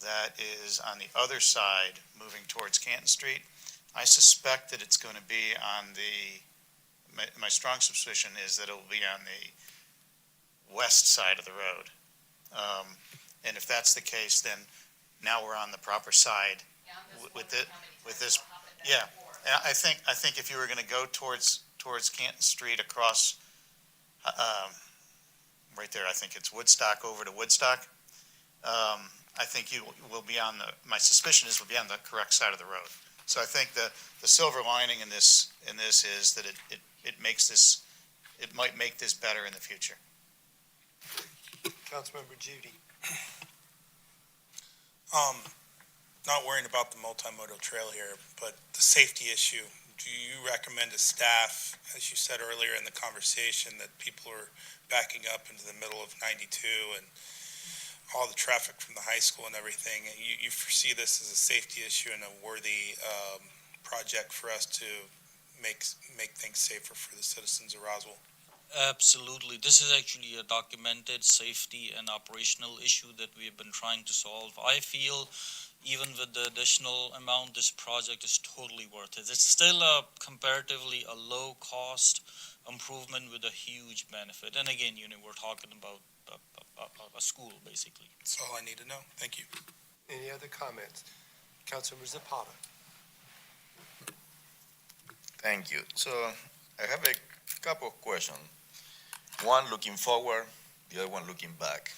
that is on the other side moving towards Canton Street, I suspect that it's going to be on my strong suspicion is that it will be on the west side of the road. And if that's the case, then now we're on the proper side with this. Yeah, I think if you were going to go towards Canton Street across, right there, I think it's Woodstock over to Woodstock. I think you will be my suspicion is we'll be on the correct side of the road. So I think the silver lining in this is that it makes this, it might make this better in the future. Councilmember Judy. Not worrying about the multimodal trail here, but the safety issue. Do you recommend to staff, as you said earlier in the conversation, that people are backing up into the middle of 92 and all the traffic from the high school and everything? You foresee this as a safety issue and a worthy project for us to make things safer for the citizens of Roswell? Absolutely. This is actually a documented safety and operational issue that we have been trying to solve. I feel even with the additional amount, this project is totally worth it. It's still comparatively a low cost improvement with a huge benefit. And again, we're talking about a school, basically. That's all I need to know. Thank you. Any other comments? Councilmember Zapata. Thank you. So I have a couple of questions. One looking forward, the other one looking back.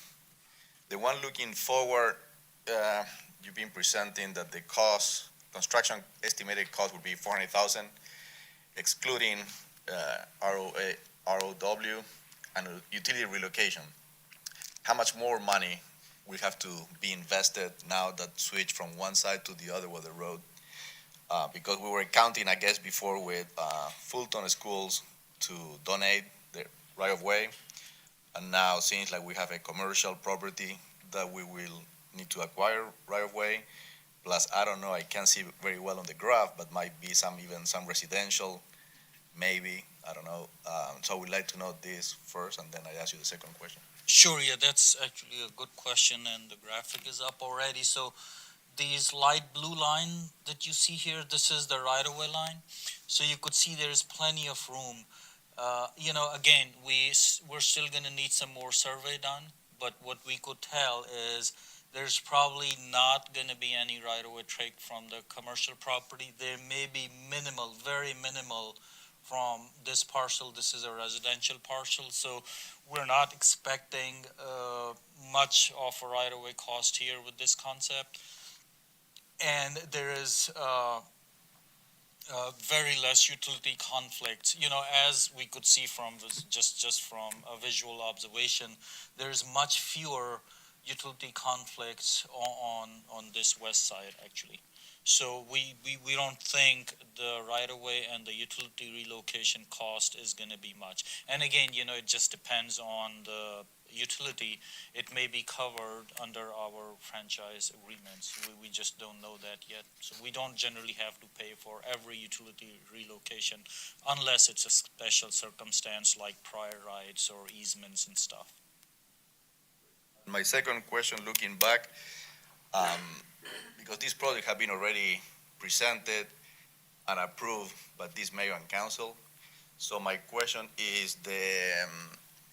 The one looking forward, you've been presenting that the cost, construction estimated cost would be 400,000, excluding ROW and utility relocation. How much more money will have to be invested now that switch from one side to the other of the road? Because we were counting, I guess, before with Fulton schools to donate their right-of-way, and now seems like we have a commercial property that we will need to acquire right-of-way. Plus, I don't know, I can't see very well on the graph, but might be even some residential, maybe, I don't know. So we'd like to know this first, and then I ask you the second question. Sure, yeah, that's actually a good question, and the graphic is up already. So these light blue line that you see here, this is the right-of-way line. So you could see there's plenty of room. Again, we're still going to need some more survey done, but what we could tell is there's probably not going to be any right-of-way take from the commercial property. There may be minimal, very minimal from this parcel. This is a residential parcel, so we're not expecting much of a right-of-way cost here with this concept. And there is very less utility conflict. As we could see from just from a visual observation, there's much fewer utility conflicts on this west side, actually. So we don't think the right-of-way and the utility relocation cost is going to be much. And again, it just depends on the utility. It may be covered under our franchise agreements. We just don't know that yet. So we don't generally have to pay for every utility relocation unless it's a special circumstance like prior rights or easements and stuff. My second question, looking back, because this project have been already presented and approved by this mayor and council. So my question is, the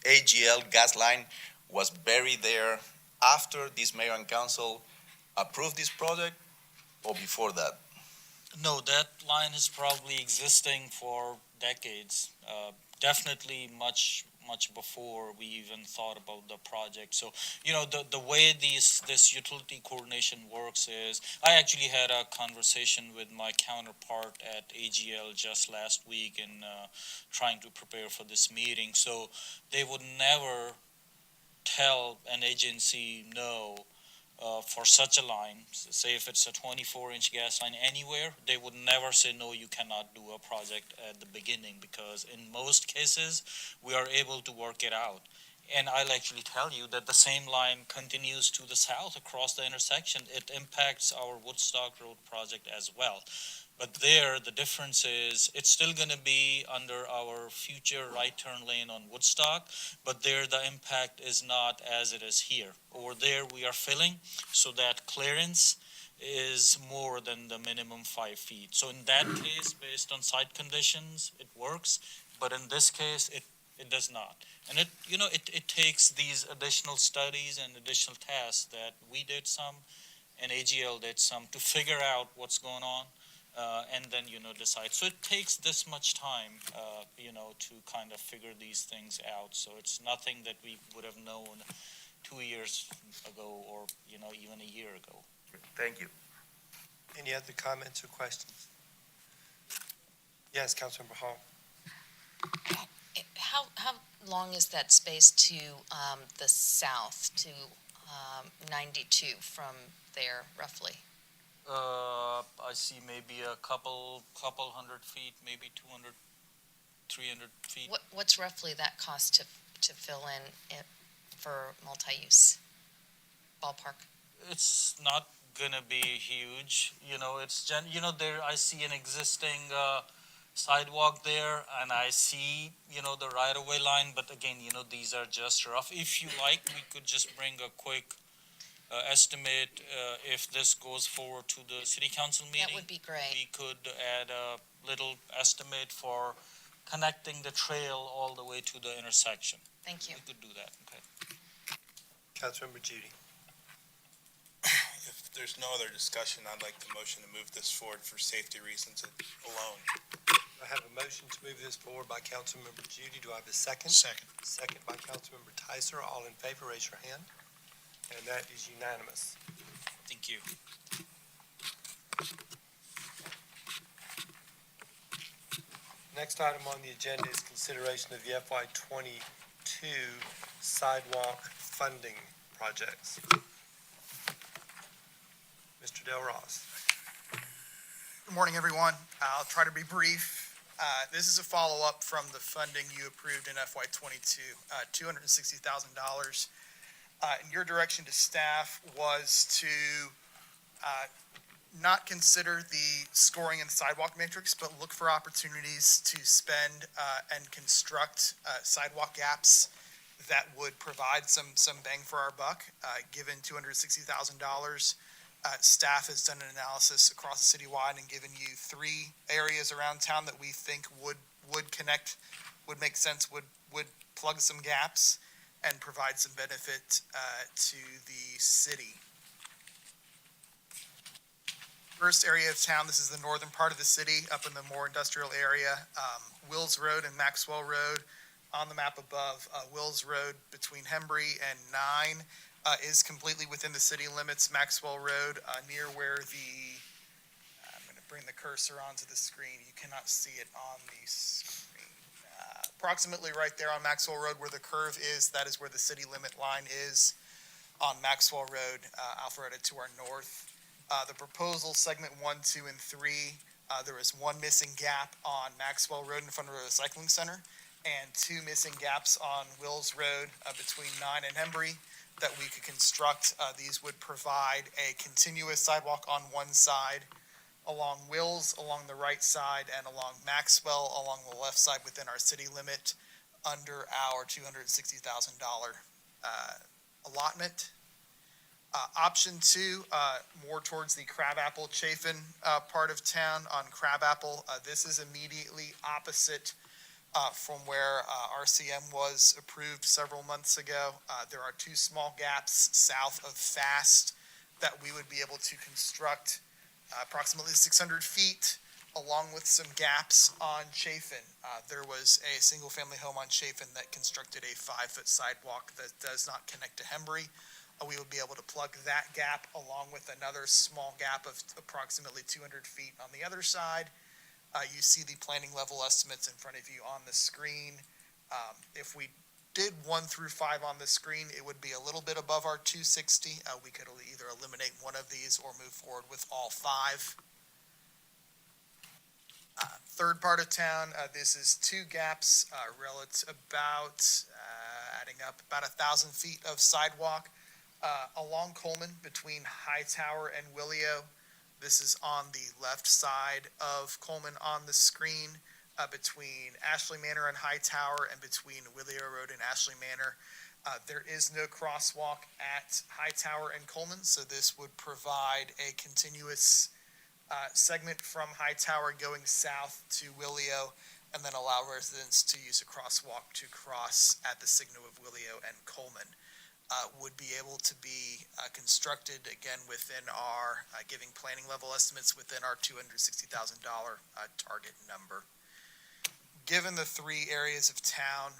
AGL gas line was buried there after this mayor and council approved this project or before that? No, that line is probably existing for decades. Definitely much before we even thought about the project. So, the way this utility coordination works is, I actually had a conversation with my counterpart at AGL just last week in trying to prepare for this meeting. So they would never tell an agency no for such a line. Say if it's a 24-inch gas line anywhere, they would never say no, you cannot do a project at the beginning, because in most cases we are able to work it out. And I'll actually tell you that the same line continues to the south across the intersection. It impacts our Woodstock Road project as well. But there, the difference is, it's still going to be under our future right turn lane on Woodstock, but there the impact is not as it is here. Over there, we are filling, so that clearance is more than the minimum 5 feet. So in that case, based on site conditions, it works, but in this case, it does not. And it takes these additional studies and additional tests that we did some, and AGL did some, to figure out what's going on. And then, decide. So it takes this much time, to kind of figure these things out. So it's nothing that we would have known 2 years ago or, even a year ago. Thank you. Any other comments or questions? Yes, Councilmember Hall. How long is that space to the south, to 92 from there roughly? I see maybe a couple 100 feet, maybe 200, 300 feet. What's roughly that cost to fill in for multi-use? Ballpark? It's not gonna be huge, there, I see an existing, sidewalk there, and I see, the right-of-way line, but again, these are just rough. If you like, we could just bring a quick, estimate, if this goes forward to the city council meeting. That would be great. We could add a little estimate for connecting the trail all the way to the intersection. Thank you. We could do that, okay? Councilmember Judy. If there's no other discussion, I'd like the motion to move this forward for safety reasons alone. I have a motion to move this forward by Councilmember Judy. Do I have a second? Second. Second by Councilmember Tyser. All in favor, raise your hand. And that is unanimous. Thank you. Next item on the agenda is consideration of the FY '22 sidewalk funding projects. Mr. Del Ross. Good morning, everyone. I'll try to be brief. This is a follow-up from the funding you approved in FY '22, $260,000. And your direction to staff was to not consider the scoring and sidewalk matrix, but look for opportunities to spend and construct sidewalk gaps that would provide some bang for our buck. Given $260,000, staff has done an analysis across the citywide and given you 3 areas around town that we think would connect, would make sense, would plug some gaps and provide some benefit to the city. First area of town, this is the northern part of the city, up in the more industrial area. Wills Road and Maxwell Road on the map above. Wills Road between Hembry and 9 is completely within the city limits. Maxwell Road near where I'm going to bring the cursor onto the screen. You cannot see it on the screen. Approximately right there on Maxwell Road where the curve is, that is where the city limit line is on Maxwell Road, Alpharetta to our north. The proposal, segment 1, 2, and 3, there is 1 missing gap on Maxwell Road in front of the recycling center, and 2 missing gaps on Wills Road between 9 and Hembry that we could construct. These would provide a continuous sidewalk on one side, along Wills, along the right side, and along Maxwell, along the left side within our city limit, under our $260,000 allotment. Option 2, more towards the Crabapple Chafin part of town on Crabapple. This is immediately opposite from where RCM was approved several months ago. There are 2 small gaps south of Fast that we would be able to construct approximately 600 feet, along with some gaps on Chafin. There was a single-family home on Chafin that constructed a 5-foot sidewalk that does not connect to Hembry. We would be able to plug that gap along with another small gap of approximately 200 feet on the other side. You see the planning level estimates in front of you on the screen. If we did 1 through 5 on the screen, it would be a little bit above our 260. We could either eliminate one of these or move forward with all 5. Third part of town, this is 2 gaps, adding up about 1,000 feet of sidewalk along Coleman between Hightower and Willio. This is on the left side of Coleman on the screen, between Ashley Manor and Hightower and between Willio Road and Ashley Manor. There is no crosswalk at Hightower and Coleman, so this would provide a continuous segment from Hightower going south to Willio, and then allow residents to use a crosswalk to cross at the signal of Willio and Coleman. Would be able to be constructed, again, within our, giving planning level estimates within our $260,000 target number. given the three areas of town,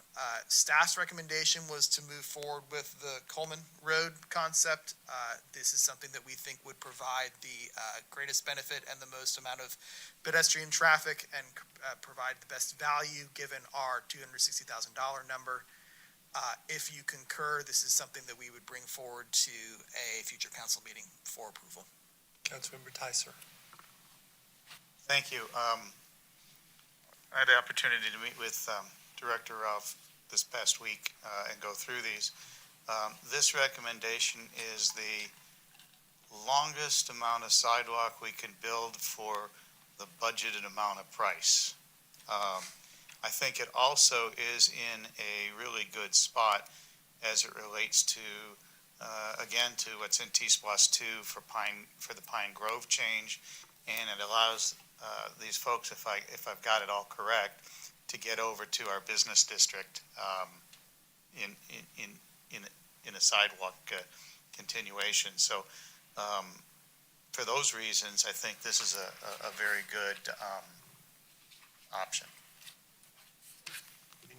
staff's recommendation was to move forward with the Coleman Road concept. This is something that we think would provide the greatest benefit and the most amount of pedestrian traffic and provide the best value given our $260,000 number. If you concur, this is something that we would bring forward to a future council meeting for approval. Councilmember Tyser. Thank you. I had the opportunity to meet with Director Ralph this past week and go through these. This recommendation is the longest amount of sidewalk we can build for the budgeted amount of price. I think it also is in a really good spot as it relates to, again, to what's in T-Splosh 2 for the Pine Grove change, and it allows these folks, if I've got it all correct, to get over to our business district in a sidewalk continuation. So for those reasons, I think this is a very good option.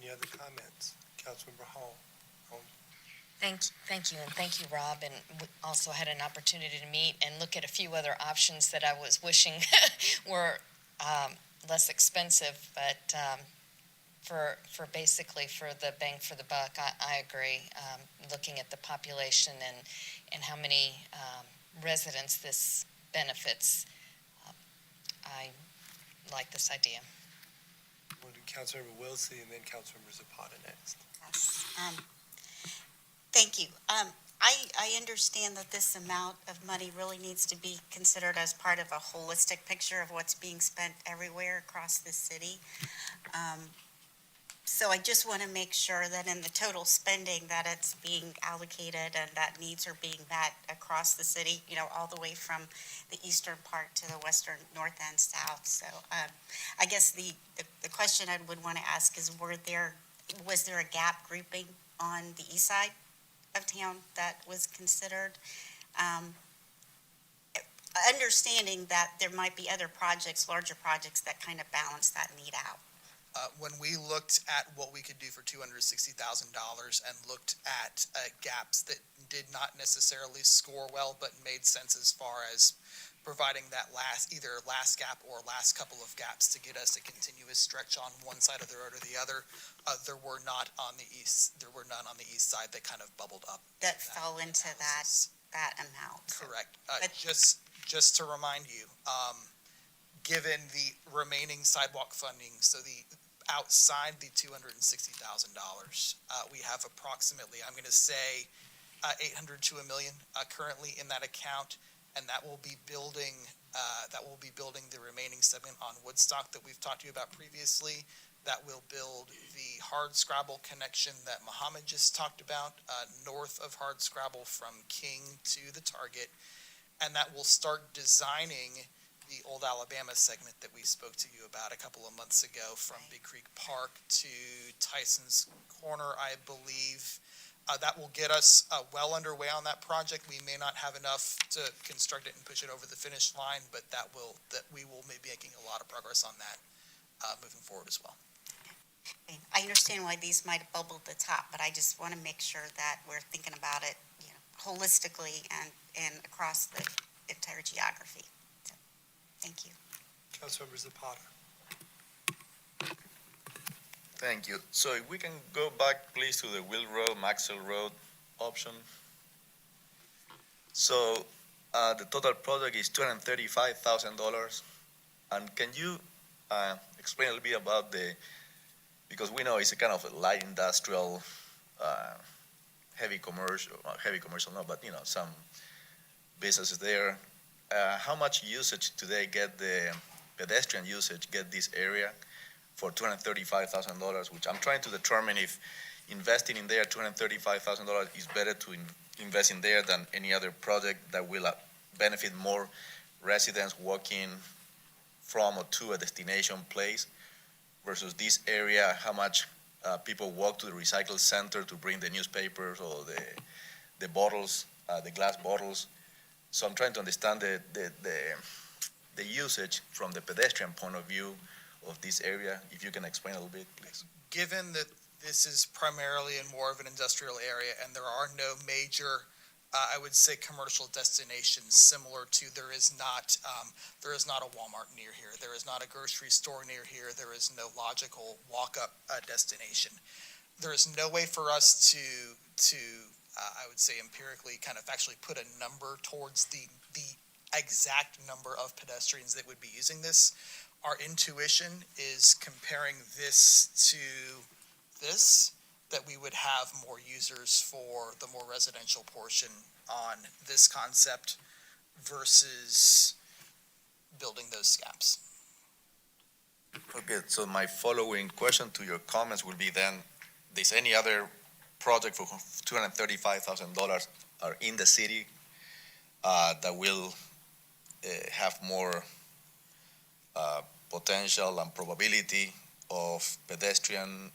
Any other comments? Councilmember Hall. Thank you, and thank you, Rob, and we also had an opportunity to meet and look at a few other options that I was wishing were less expensive, but for basically for the bang for the buck, I agree. Looking at the population and how many residents this benefits, I like this idea. We'll do Councilmember Wilsey and then Councilmember Zapata next. Yes. Thank you. I understand that this amount of money really needs to be considered as part of a holistic picture of what's being spent everywhere across the city. So I just want to make sure that in the total spending that it's being allocated and that needs are being met across the city, all the way from the eastern part to the western, north and south. So I guess the question I would want to ask is, was there a gap grouping on the east side of town that was considered? Understanding that there might be other projects, larger projects that kind of balance that need out. When we looked at what we could do for $260,000 and looked at gaps that did not necessarily score well, but made sense as far as providing that either last gap or last couple of gaps to get us a continuous stretch on one side of the road or the other, there were none on the east side that kind of bubbled up. That fell into that amount. Correct. Just to remind you, given the remaining sidewalk funding, so outside the $260,000, we have approximately, I'm going to say, $800 to $1 million currently in that account, and that will be building the remaining segment on Woodstock that we've talked to you about previously. That will build the Hardscrabble connection that Mohammed just talked about, north of Hardscrabble from King to the Target, and that will start designing the Old Alabama segment that we spoke to you about a couple of months ago from Big Creek Park to Tyson's Corner, I believe. That will get us well underway on that project. We may not have enough to construct it and push it over the finish line, but we will be making a lot of progress on that moving forward as well. I understand why these might have bubbled at the top, but I just want to make sure that we're thinking about it, holistically and across the entire geography. So, thank you. Councilmember Zapata. Thank you. So if we can go back, please, to the Will Road, Maxwell Road option. So the total project is $235,000. And can you explain a little bit about because we know it's a kind of a light industrial, heavy commercial, no, but some businesses there. How much usage do they get, the pedestrian usage, get this area for $235,000, which I'm trying to determine if investing in there $235,000 is better to invest in there than any other project that will benefit more residents walking from or to a destination place versus this area, how much people walk to the recycle center to bring the newspapers or the bottles, the glass bottles. So I'm trying to understand the usage from the pedestrian point of view of this area? If you can explain a little bit, please. Given that this is primarily in more of an industrial area and there are no major, I would say, commercial destinations similar to, there is not a Walmart near here. There is not a grocery store near here. There is no logical walk-up destination. There is no way for us to I would say empirically kind of actually put a number towards the exact number of pedestrians that would be using this. Our intuition is comparing this to this, that we would have more users for the more residential portion on this concept versus building those gaps. Okay, so my following question to your comments will be then, is any other project for $235,000 are in the city that will have more potential and probability of pedestrian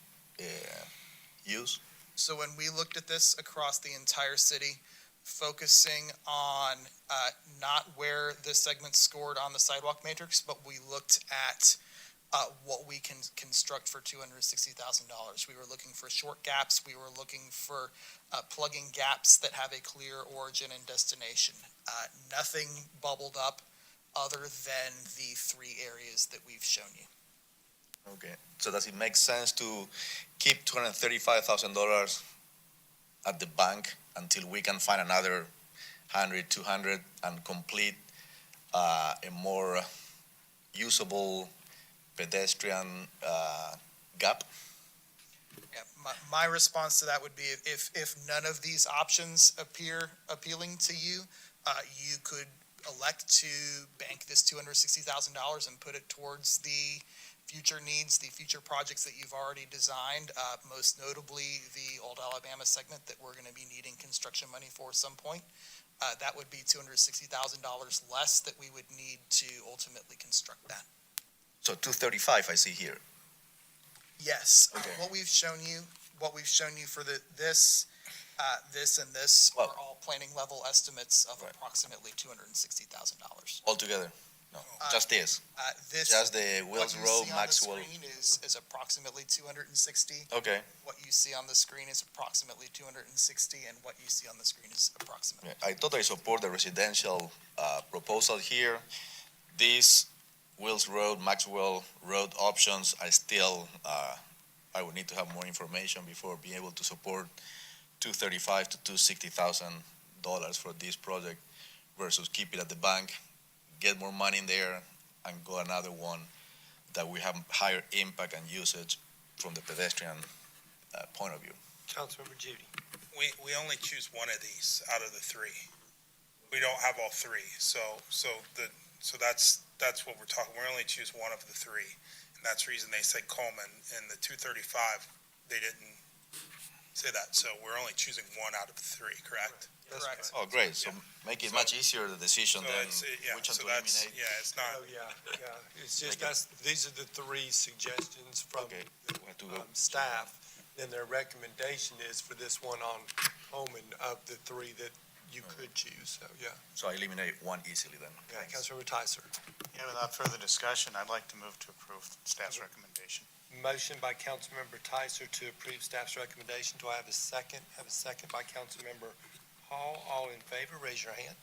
use? So when we looked at this across the entire city, focusing on not where this segment scored on the sidewalk matrix, but we looked at what we can construct for $260,000. We were looking for short gaps. We were looking for plugging gaps that have a clear origin and destination. Nothing bubbled up other than the three areas that we've shown you. Okay, so does it make sense to keep $235,000 at the bank until we can find another 100, 200 and complete a more usable pedestrian gap? Yeah, my response to that would be if none of these options appear appealing to you, you could elect to bank this $260,000 and put it towards the future needs, the future projects that you've already designed, most notably the Old Alabama segment that we're going to be needing construction money for some point. That would be $260,000 less that we would need to ultimately construct that. So 235 I see here. Yes, Okay. what we've shown you for this and this are all planning level estimates of Right. approximately $260,000. Altogether? No, just this? This, Just the what Wills you Road, see on the Maxwell? screen is approximately 260. Okay, What you see on the screen is approximately 260, and what you see on the screen is approximately. I totally support the residential proposal here. These Wills Road, Maxwell Road options, I would need to have more information before being able to support $235,000 to $260,000 for this project versus keep it at the bank, get more money in there, and go another one that we have higher impact and usage from the pedestrian point of view. Councilmember Judy. We only choose one of these out of the three. We don't have all three, so that's what we're talking. We only choose one of the three, and that's the reason they said Coleman. In the 235, they didn't say that, so we're only choosing one out of the three, correct? That's Correct. Oh, great, so make it much easier, the decision So then it's, yeah, which one so to that's, eliminate. yeah, it's not, Oh, yeah. It's just, these are the three suggestions from Okay, we have to go. staff. Then their recommendation is for this one on Holman of the three that you could choose, so, yeah. So I eliminate one easily then. Yeah, Councilmember Tyser. Yeah, without further discussion, I'd like to move to approve staff's recommendation. Motion by Councilmember Tyser to approve staff's recommendation. Do I have a second? Have a second by Councilmember Hall. All in favor, raise your hand.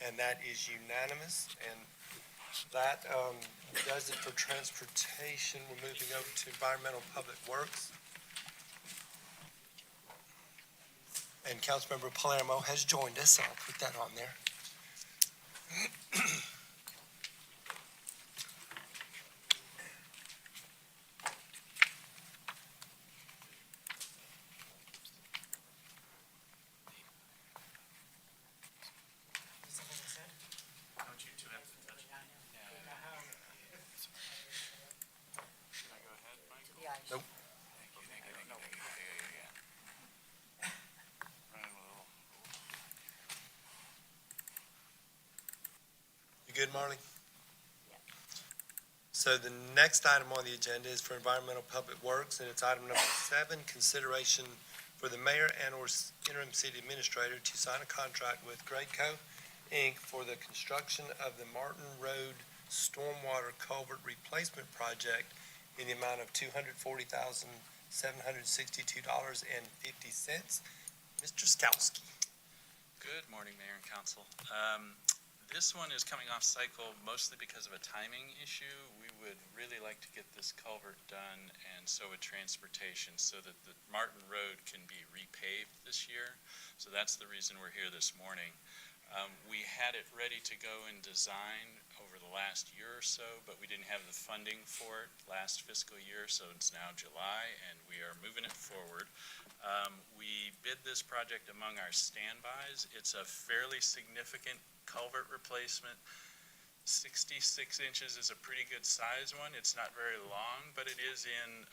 And that is unanimous. And that does it for transportation. We're moving over to environmental public works. And Councilmember Palermo has joined us, so I'll put that on there. Nope. You good, Marley? So the next item on the agenda is for Environmental Public Works, and it's item number 7, consideration for the mayor and/or interim city administrator to sign a contract with Gradeco, Inc. for the construction of the Martin Road stormwater culvert replacement project in the amount of $240,762.50. Mr. Skowski. Good morning, Mayor and Council. This one is coming off cycle mostly because of a timing issue. We would really like to get this culvert done, and so would transportation, so that the Martin Road can be repaved this year. So that's the reason we're here this morning. We had it ready to go in design over the last year or so, but we didn't have the funding for it last fiscal year, so it's now July, and we are moving it forward. We bid this project among our standbys. It's a fairly significant culvert replacement. 66 inches is a pretty good size one. It's not very long, but it is in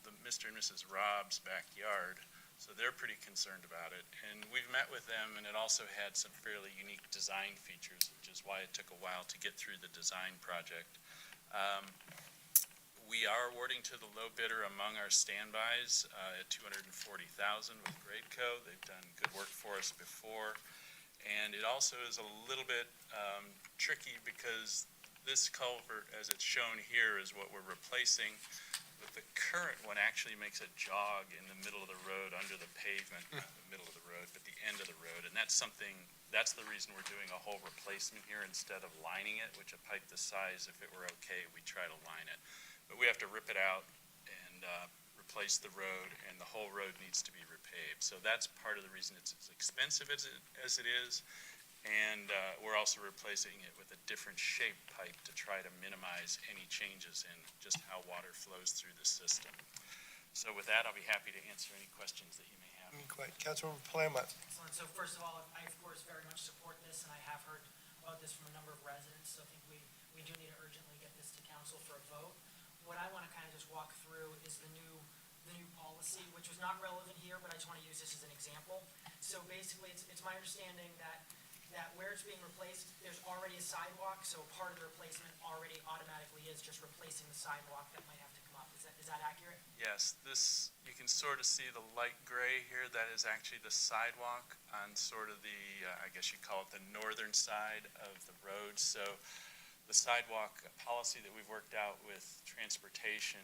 the Mr. and Mrs. Rob's backyard, so they're pretty concerned about it. And we've met with them, and it also had some fairly unique design features, which is why it took a while to get through the design project. We are awarding to the low bidder among our standbys at $240,000 with Gradeco. They've done good work for us before. And it also is a little bit tricky because this culvert, as it's shown here, is what we're replacing. But the current one actually makes a jog in the middle of the road under the pavement, not the middle of the road, but the end of the road. And that's the reason we're doing a whole replacement here instead of lining it, which a pipe this size, if it were okay, we'd try to line it. But we have to rip it out and replace the road, and the whole road needs to be repaved. So that's part of the reason it's as expensive as it is. And we're also replacing it with a different shaped pipe to try to minimize any changes in just how water flows through the system. So with that, I'll be happy to answer any questions that you may have. Councilmember Palermo. Excellent. So first of all, I of course very much support this, and I have heard about this from a number of residents, so I think we do need to urgently get this to council for a vote. What I want to kind of just walk through is the new policy, which was not relevant here, but I just want to use this as an example. So basically, it's my understanding that where it's being replaced, there's already a sidewalk, so part of the replacement already automatically is just replacing the sidewalk that might have to come up. Is that accurate? Yes, you can sort of see the light gray here. That is actually the sidewalk on sort of the, I guess you'd call it the northern side of the road. So the sidewalk policy that we've worked out with transportation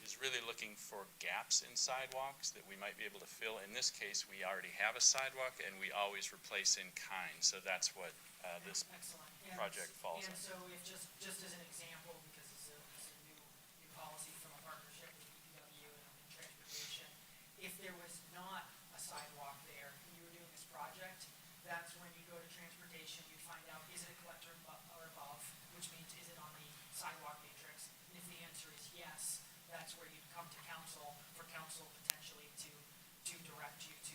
is really looking for gaps in sidewalks that we might be able to fill. In this case, we already have a sidewalk, and we always replace in kind. So that's what this project falls on. And under. so if just as an example, because it's a new policy from a partnership with DPW and transportation, if there was not a sidewalk there and you were doing this project, that's when you go to transportation, you find out, is it a collector or above, which means is it on the sidewalk matrix? And if the answer is yes, that's where you'd come to council for council potentially to direct you to,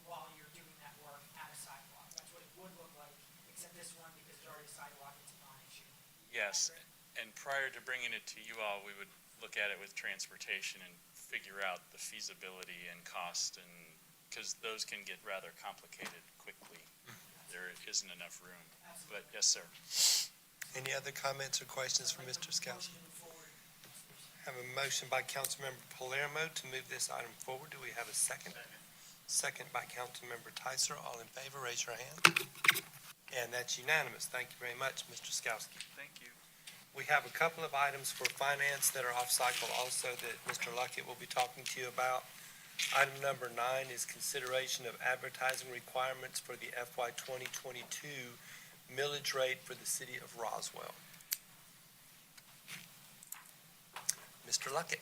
while you're doing that work, at a sidewalk. That's what it would look like, except this one, because there's already a sidewalk, it's a non-issue. Yes, and prior to bringing it to you all, we would look at it with transportation and figure out the feasibility and cost, and because those can get rather complicated quickly. There isn't enough room. But yes, sir. Any other comments or questions from Mr. Skowski? Have a motion by Councilmember Palermo to move this item forward. Do we have a second? Second by Councilmember Tyser. All in favor, raise your hand. And that's unanimous. Thank you very much, Mr. Skowski. Thank you. We have a couple of items for finance that are off cycle also that Mr. Luckett will be talking to you about. Item number 9 is consideration of advertising requirements for the FY 2022 millage rate for the city of Roswell. Mr. Luckett.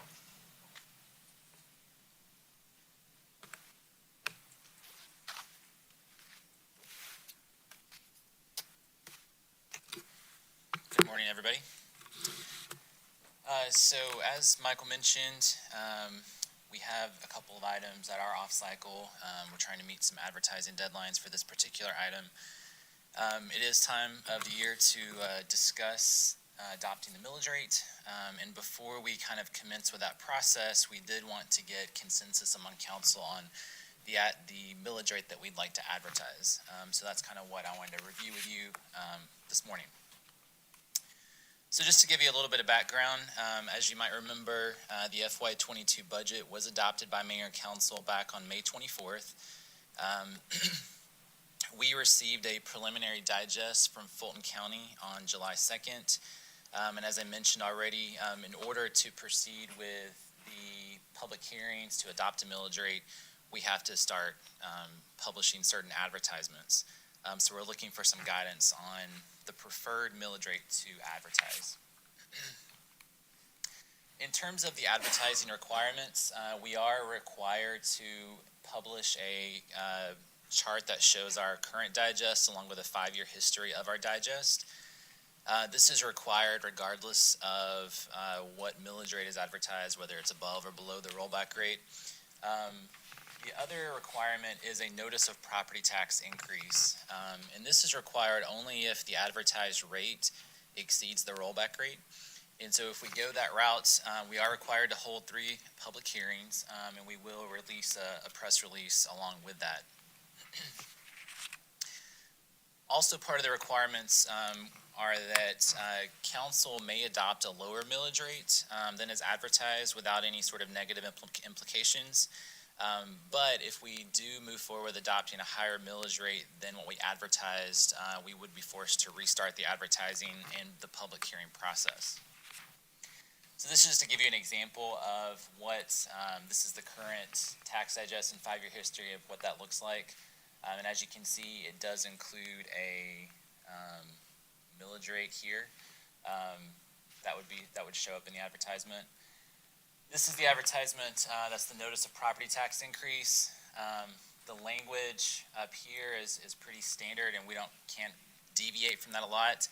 Good morning, everybody. So as Michael mentioned, we have a couple of items that are off cycle. We're trying to meet some advertising deadlines for this particular item. It is time of the year to discuss adopting the millage rate. And before we kind of commence with that process, we did want to get consensus among council on the millage rate that we'd like to advertise. So that's kind of what I wanted to review with you this morning. So just to give you a little bit of background, as you might remember, the FY22 budget was adopted by Mayor and Council back on May 24th. we received a preliminary digest from Fulton County on July 2nd. And as I mentioned already, in order to proceed with the public hearings to adopt a millage rate, we have to start publishing certain advertisements. So we're looking for some guidance on the preferred millage rate to advertise. In terms of the advertising requirements, we are required to publish a chart that shows our current digest along with a 5-year history of our digest. This is required regardless of what millage rate is advertised, whether it's above or below the rollback rate. The other requirement is a notice of property tax increase. And this is required only if the advertised rate exceeds the rollback rate. And so if we go that route, we are required to hold 3 public hearings, and we will release a press release along with that. Also, part of the requirements are that council may adopt a lower millage rate than is advertised without any sort of negative implications. But if we do move forward with adopting a higher millage rate than what we advertised, we would be forced to restart the advertising and the public hearing process. So this is just to give you an example of what, this is the current tax digest and 5-year history of what that looks like. And as you can see, it does include a millage rate here. That would show up in the advertisement. This is the advertisement. That's the notice of property tax increase. The language up here is pretty standard, and we can't deviate from that a lot.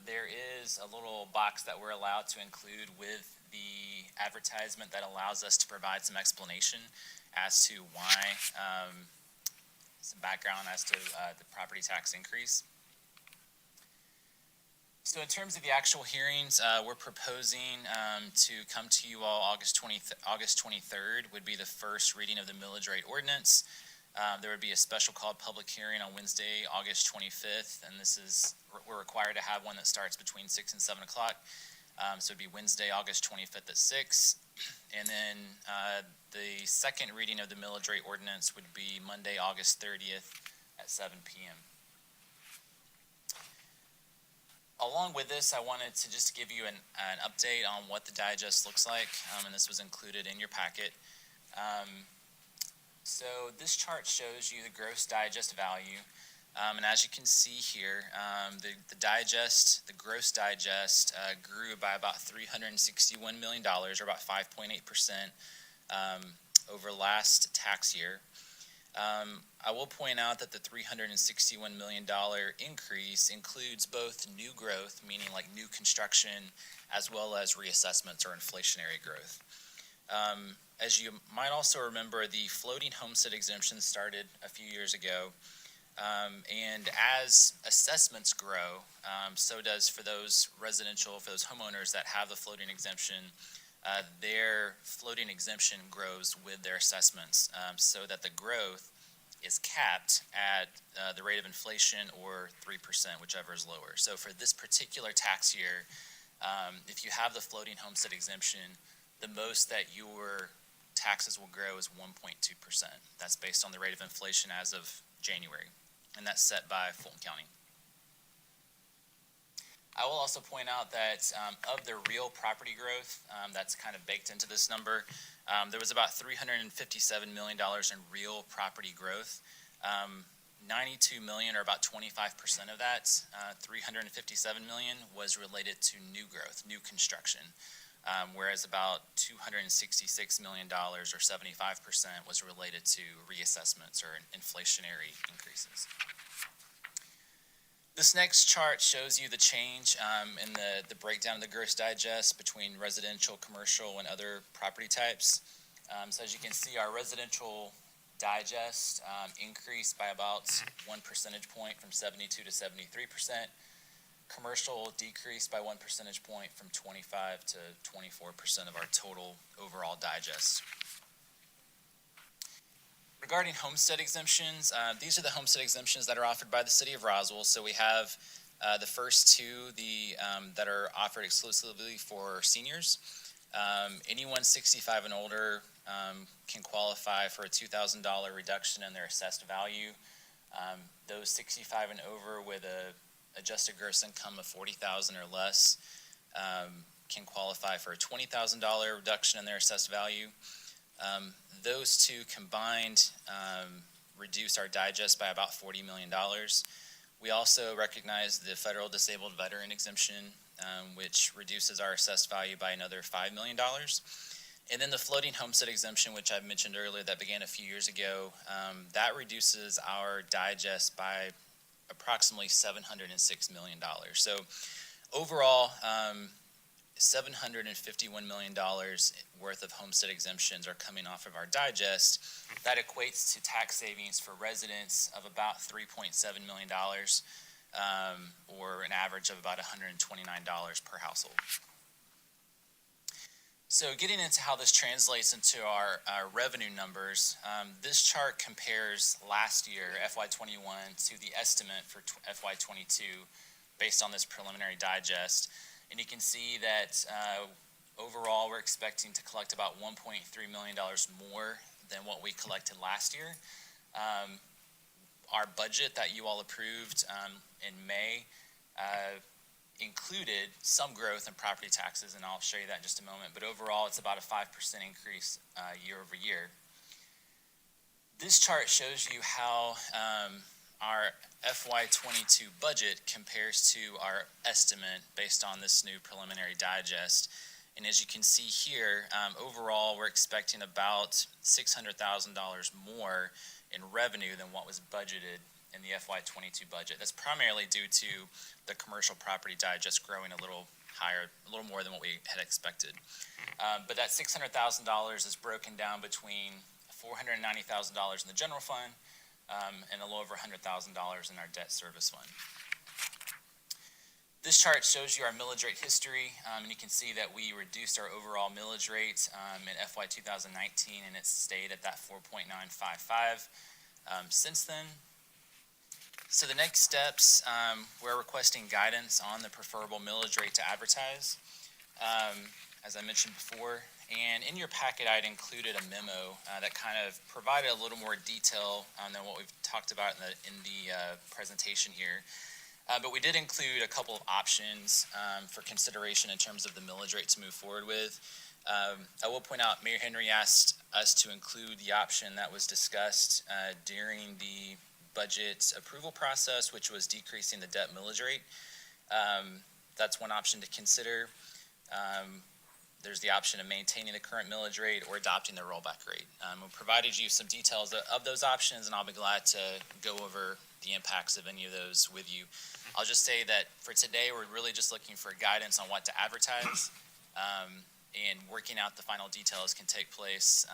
There is a little box that we're allowed to include with the advertisement that allows us to provide some explanation as to why, some background as to the property tax increase. So in terms of the actual hearings, we're proposing to come to you all August 23rd would be the first reading of the millage rate ordinance. There would be a special called public hearing on Wednesday, August 25th, and we're required to have one that starts between 6 and 7 o'clock. So it'd be Wednesday, August 25th at 6. And then the second reading of the millage rate ordinance would be Monday, August 30th at 7 p.m. Along with this, I wanted to just give you an update on what the digest looks like, and this was included in your packet. So this chart shows you the gross digest value, and as you can see here, the gross digest grew by about $361 million, or about 5.8% over last tax year. I will point out that the $361 million increase includes both new growth, meaning like new construction, as well as reassessments or inflationary growth. As you might also remember, the floating homestead exemption started a few years ago, and as assessments grow, so does for those homeowners that have the floating exemption, their floating exemption grows with their assessments, so that the growth is capped at the rate of inflation or 3%, whichever is lower. So for this particular tax year, if you have the floating homestead exemption, the most that your taxes will grow is 1.2%. That's based on the rate of inflation as of January, and that's set by Fulton County. I will also point out that of the real property growth that's kind of baked into this number, there was about $357 million in real property growth. 92 million, or about 25% of that, 357 million, was related to new growth, new construction, whereas about $266 million, or 75%, was related to reassessments or inflationary increases. This next chart shows you the change in the breakdown of the gross digest between residential, commercial, and other property types. So as you can see, our residential digest increased by about 1 percentage point from 72 to 73%. Commercial decreased by 1 percentage point from 25 to 24% of our total overall digest. Regarding homestead exemptions, these are the homestead exemptions that are offered by the city of Roswell. So we have the first two that are offered exclusively for seniors. Anyone 65 and older can qualify for a $2,000 reduction in their assessed value Those 65 and over with a adjusted gross income of 40,000 or less can qualify for a $20,000 reduction in their assessed value. Those two combined reduce our digest by about $40 million. We also recognize the federal disabled veteran exemption, which reduces our assessed value by another $5 million. And then the floating homestead exemption, which I mentioned earlier, that began a few years ago, that reduces our digest by approximately $706 million. So overall, $751 million worth of homestead exemptions are coming off of our digest. That equates to tax savings for residents of about $3.7 million, or an average of about $129 per household. So getting into how this translates into our revenue numbers, this chart compares last year, FY21, to the estimate for FY22 based on this preliminary digest. And you can see that overall we're expecting to collect about $1.3 million more than what we collected last year. Our budget that you all approved in May included some growth in property taxes, and I'll show you that in just a moment, but overall it's about a 5% increase year over year. This chart shows you how our FY22 budget compares to our estimate based on this new preliminary digest. And as you can see here, overall we're expecting about $600,000 more in revenue than what was budgeted in the FY22 budget. That's primarily due to the commercial property digest growing a little higher, a little more than what we had expected. But that $600,000 is broken down between $490,000 in the general fund and a little over $100,000 in our debt service fund. This chart shows you our millage rate history, and you can see that we reduced our overall millage rate in FY 2019, and it's stayed at that 4.955 since then. So the next steps, we're requesting guidance on the preferable millage rate to advertise, as I mentioned before. And in your packet, I'd included a memo that kind of provided a little more detail than what we've talked about in the presentation here. But we did include a couple of options for consideration in terms of the millage rate to move forward with. I will point out Mayor Henry asked us to include the option that was discussed during the budget approval process, which was decreasing the debt millage rate. That's one option to consider. There's the option of maintaining the current millage rate or adopting the rollback rate. We provided you some details of those options, and I'll be glad to go over the impacts of any of those with you. I'll just say that for today, we're really just looking for guidance on what to advertise, and working out the final details can take place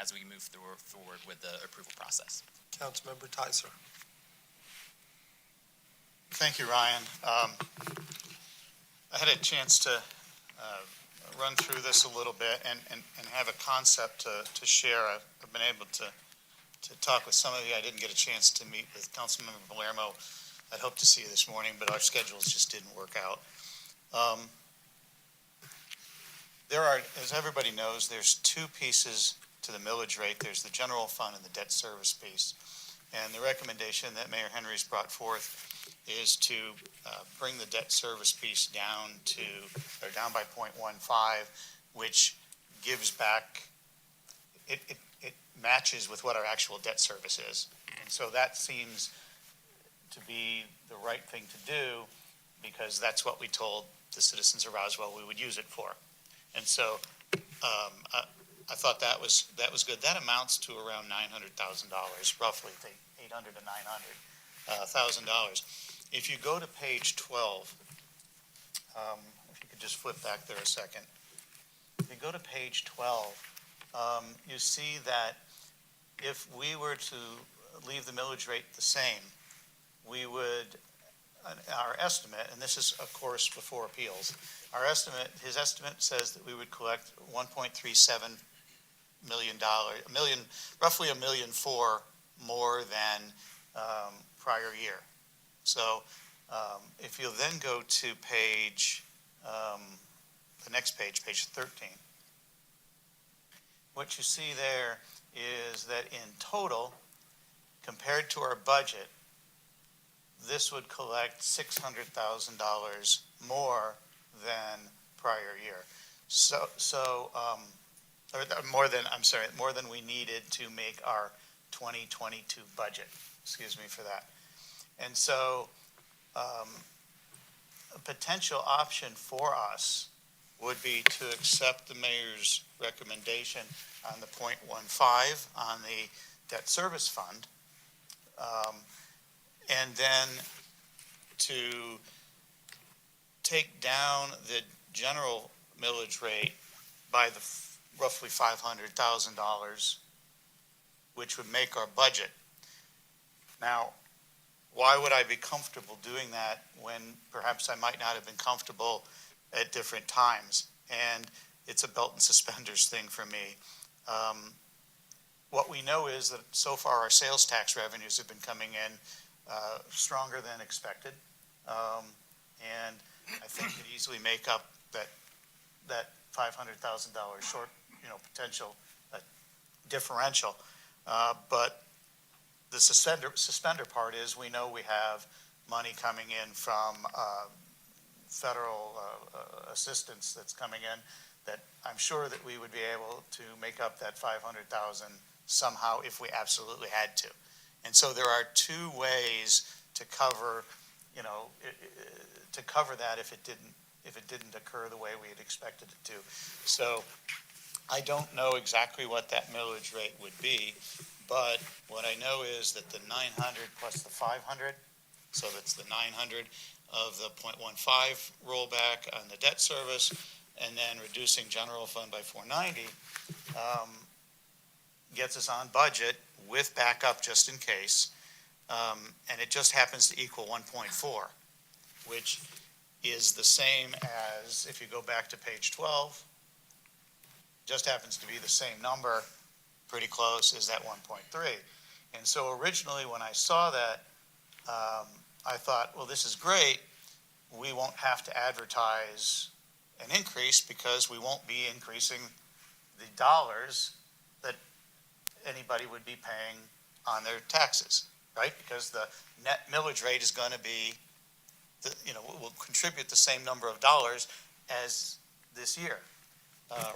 as we move forward with the approval process. Councilmember Tyser. Thank you, Ryan. I had a chance to run through this a little bit and have a concept to share. I've been able to talk with some of you. I didn't get a chance to meet with Councilmember Palermo. I'd hoped to see you this morning, but our schedules just didn't work out. There are, as everybody knows, there's two pieces to the millage rate. There's the general fund and the debt service piece. And the recommendation that Mayor Henry's brought forth is to bring the debt service piece down by 0.15, which gives back, it matches with what our actual debt service is. And so that seems to be the right thing to do, because that's what we told the citizens of Roswell we would use it for. And so I thought that was good. That amounts to around $900,000, roughly, $800,000 to $900,000. If you go to page 12, if you could just flip back there a second. If you go to page 12, you see that if we were to leave the millage rate the same, we would, our estimate, and this is of course before appeals, his estimate says that we would collect $1.37 million, roughly $1.4 million more than prior year. So if you'll then go to page, the next page, page 13, what you see there is that in total, compared to our budget, this would collect $600,000 more than prior year. More than we needed to make our 2022 budget. Excuse me for that. And so, a potential option for us would be to accept the mayor's recommendation on the .15 on the debt service fund, and then to take down the general millage rate by the roughly $500,000, which would make our budget. Now, why would I be comfortable doing that when perhaps I might not have been comfortable at different times? And it's a belt and suspenders thing for me. What we know is that so far our sales tax revenues have been coming in stronger than expected. And I think could easily make up that $500,000 short, potential differential. But the suspender part is we know we have money coming in from federal assistance that's coming in that I'm sure that we would be able to make up that $500,000 somehow if we absolutely had to. And so there are two ways to cover, to cover that if it didn't occur the way we had expected it to. So I don't know exactly what that millage rate would be, but what I know is that the 900 plus the 500, so that's the 900 of the .15 rollback on the debt service, and then reducing general fund by 490, gets us on budget with backup just in case, and it just happens to equal 1.4, which is the same as, if you go back to page 12, just happens to be the same number, pretty close, as that 1.3. And so originally when I saw that, I thought, well, this is great. We won't have to advertise an increase because we won't be increasing the dollars that anybody would be paying on their taxes, right? Because the net millage rate is going to be, will contribute the same number of dollars as this year.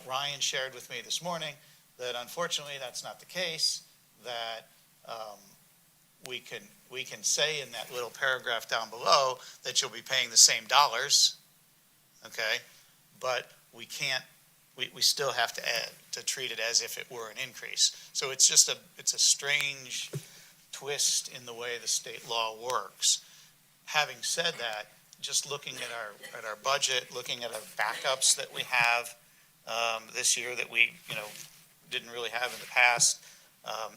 Ryan shared with me this morning that unfortunately that's not the case, that we can say in that little paragraph down below that you'll be paying the same dollars, okay? But we can't, we still have to treat it as if it were an increase. So it's just it's a strange twist in the way the state law works. Having said that, just looking at our budget, looking at our backups that we have this year that we, didn't really have in the past,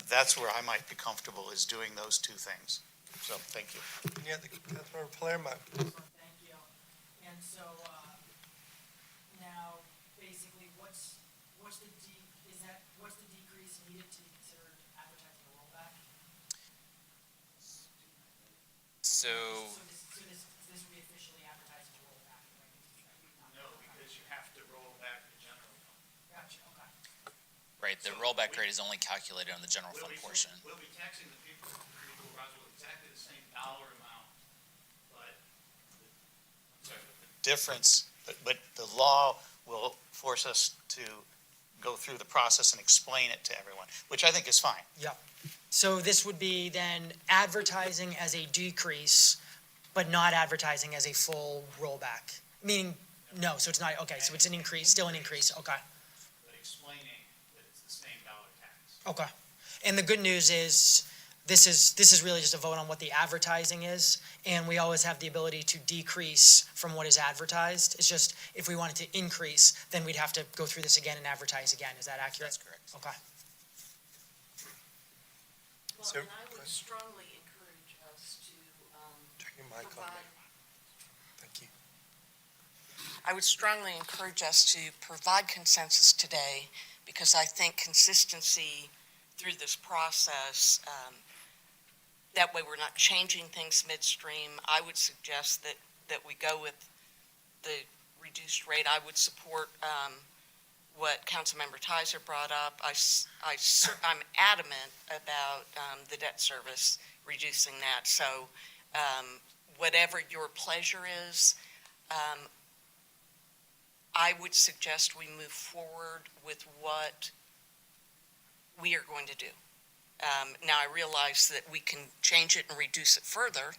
that's where I might be comfortable, is doing those two things. So, thank you. Yeah, Councilmember Palermo. Thank you. And so, now, basically, what's the decrease needed to be considered advertising a rollback? So, This would be officially advertising a rollback, right? No, because you have to roll back the general fund. Gotcha, okay. right, the rollback rate is only calculated on the general fund portion. We'll be taxing the people of Roswell exactly the same dollar amount, but the difference, but the law will force us to go through the process and explain it to everyone, which I think is fine. So this would be then advertising as a decrease, but not advertising as a full rollback? Meaning, no, so it's not, okay, so it's an increase, still an increase, okay. But explaining that it's the same dollar tax. Okay. And the good news is, this is really just a vote on what the advertising is, and we always have the ability to decrease from what is advertised. It's just, if we wanted to increase, then we'd have to go through this again and advertise again. Is that accurate? That's correct. Okay. Well, Well, and I would strongly encourage us to Turn your mic on. provide, Thank you. I would strongly encourage us to provide consensus today, because I think consistency through this process, that way we're not changing things midstream. I would suggest that we go with the reduced rate. I would support what Councilmember Tizer brought up. I'm adamant about the debt service, reducing that. So whatever your pleasure is, I would suggest we move forward with what we are going to do. Now, I realize that we can change it and reduce it further,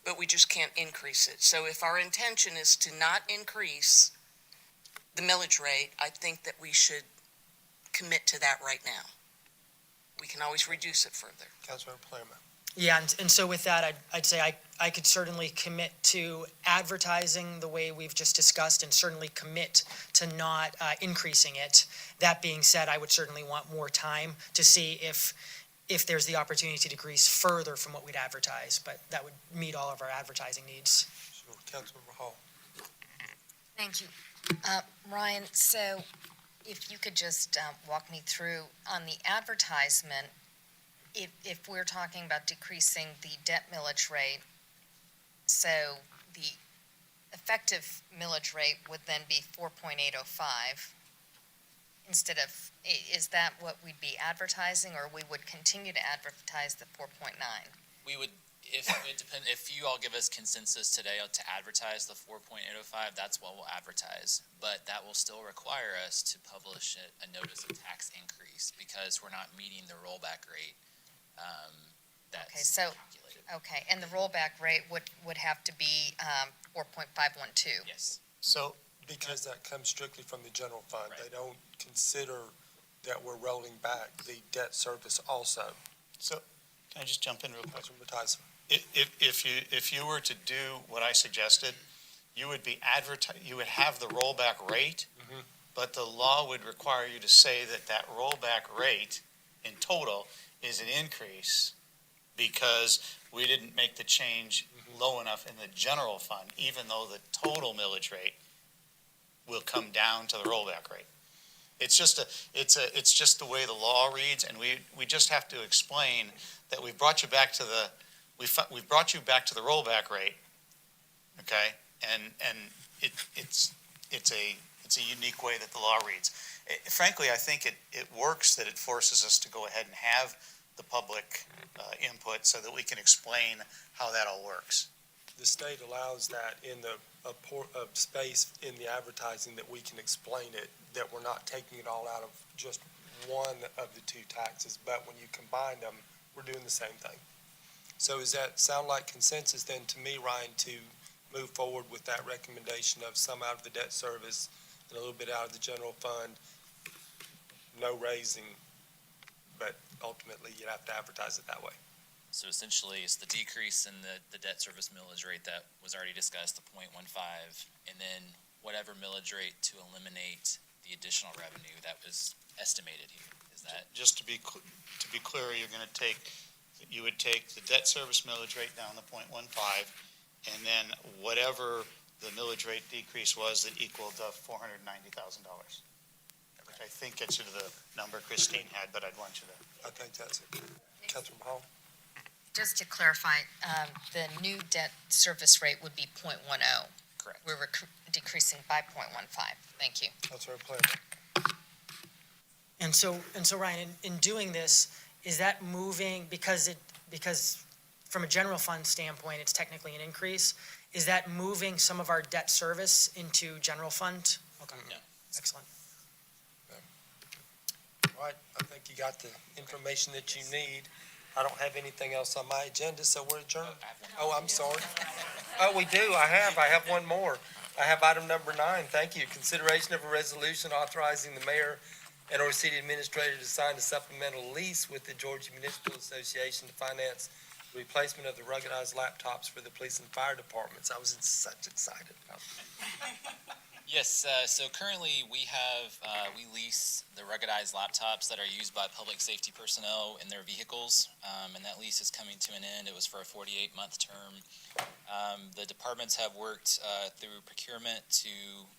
but we just can't increase it. So if our intention is to not increase the millage rate, I think that we should commit to that right now. We can always reduce it further. Councilmember Palermo. Yeah, and so with that, I'd say I could certainly commit to advertising the way we've just discussed and certainly commit to not increasing it. That being said, I would certainly want more time to see if there's the opportunity to decrease further from what we'd advertise, but that would meet all of our advertising needs. Sure. Councilmember Hall. Thank you. Ryan, so if you could just walk me through on the advertisement, if we're talking about decreasing the debt millage rate, so the effective millage rate would then be 4.805 instead of, is that what we'd be advertising, or we would continue to advertise the 4.9? We would, if you all give us consensus today to advertise the 4.805, that's what we'll advertise. But that will still require us to publish a notice of tax increase because we're not meeting the rollback rate. That's calculated. Okay, and the rollback rate would have to be 4.512. Yes. So, because that comes strictly from the general fund, Right. they don't consider that we're rolling back the debt service also. So, can I just jump in real quick? Councilmember Tyson. If you were to do what I suggested, you would be you would have the rollback rate, but the law would require you to say that rollback rate in total is an increase because we didn't make the change low enough in the general fund, even though the total millage rate will come down to the rollback rate. It's just the way the law reads, and we just have to explain that we've brought you back to we've brought you back to the rollback rate, okay? And it's a unique way that the law reads. Frankly, I think it works that it forces us to go ahead and have the public input so that we can explain how that all works. The state allows that in a space in the advertising that we can explain it, that we're not taking it all out of just one of the two taxes, but when you combine them, we're doing the same thing. So does that sound like consensus then to me, Ryan, to move forward with that recommendation of some out of the debt service and a little bit out of the general fund, no raising, but ultimately you'd have to advertise it that way? So essentially, it's the decrease in the debt service millage rate that was already discussed, the 0.15, and then whatever millage rate to eliminate the additional revenue that was estimated here. Is that? Just to be clear, you would take the debt service millage rate down to 0.15, and then whatever the millage rate decrease was that equaled $490,000. Which I think gets you to the number Christine had, but I'd want you to. I think that's it. Councilmember Hall? Just to clarify, the new debt service rate would be 0.10. Correct. We're decreasing by 0.15. Thank you. Councilmember Palermo? And so Ryan, in doing this, is that moving, because from a general fund standpoint, it's technically an increase, is that moving some of our debt service into general fund? Okay. No. Excellent. All right, I think you got the information that you need. I don't have anything else on my agenda, so we're adjourned. Oh, I'm sorry. Oh, we do, I have one more. I have item number 9, thank you. Consideration of a resolution authorizing the mayor and/or city administrator to sign a supplemental lease with the Georgia Municipal Association to finance the replacement of the ruggedized laptops for the police and fire departments. I was such excited about that. Yes, so currently we lease the ruggedized laptops that are used by public safety personnel in their vehicles, and that lease is coming to an end. It was for a 48-month term. The departments have worked through procurement to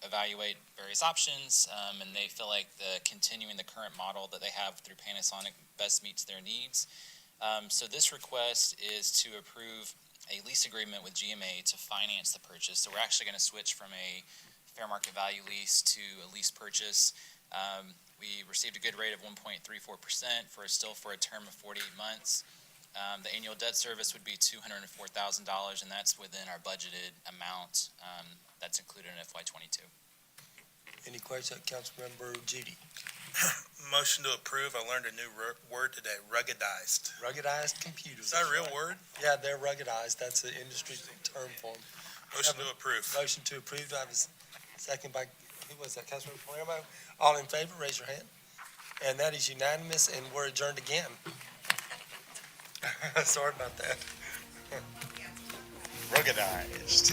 evaluate various options, and they feel like continuing the current model that they have through Panasonic best meets their needs. So this request is to approve a lease agreement with GMA to finance the purchase. So we're actually going to switch from a fair market value lease to a lease purchase. We received a good rate of 1.34% for a term of 48 months. The annual debt service would be $204,000, and that's within our budgeted amount that's included in FY22. Any questions, Councilmember Judy? Motion to approve. I learned a new word today, ruggedized. Ruggedized computers. Is that a that's real right. word? Yeah, they're ruggedized. That's an industry term for them. Motion to approve. Motion to approve. Do I have a second by, who was that, Councilmember Palermo? All in favor, raise your hand. And that is unanimous, and we're adjourned again. Sorry about that. Ruggedized.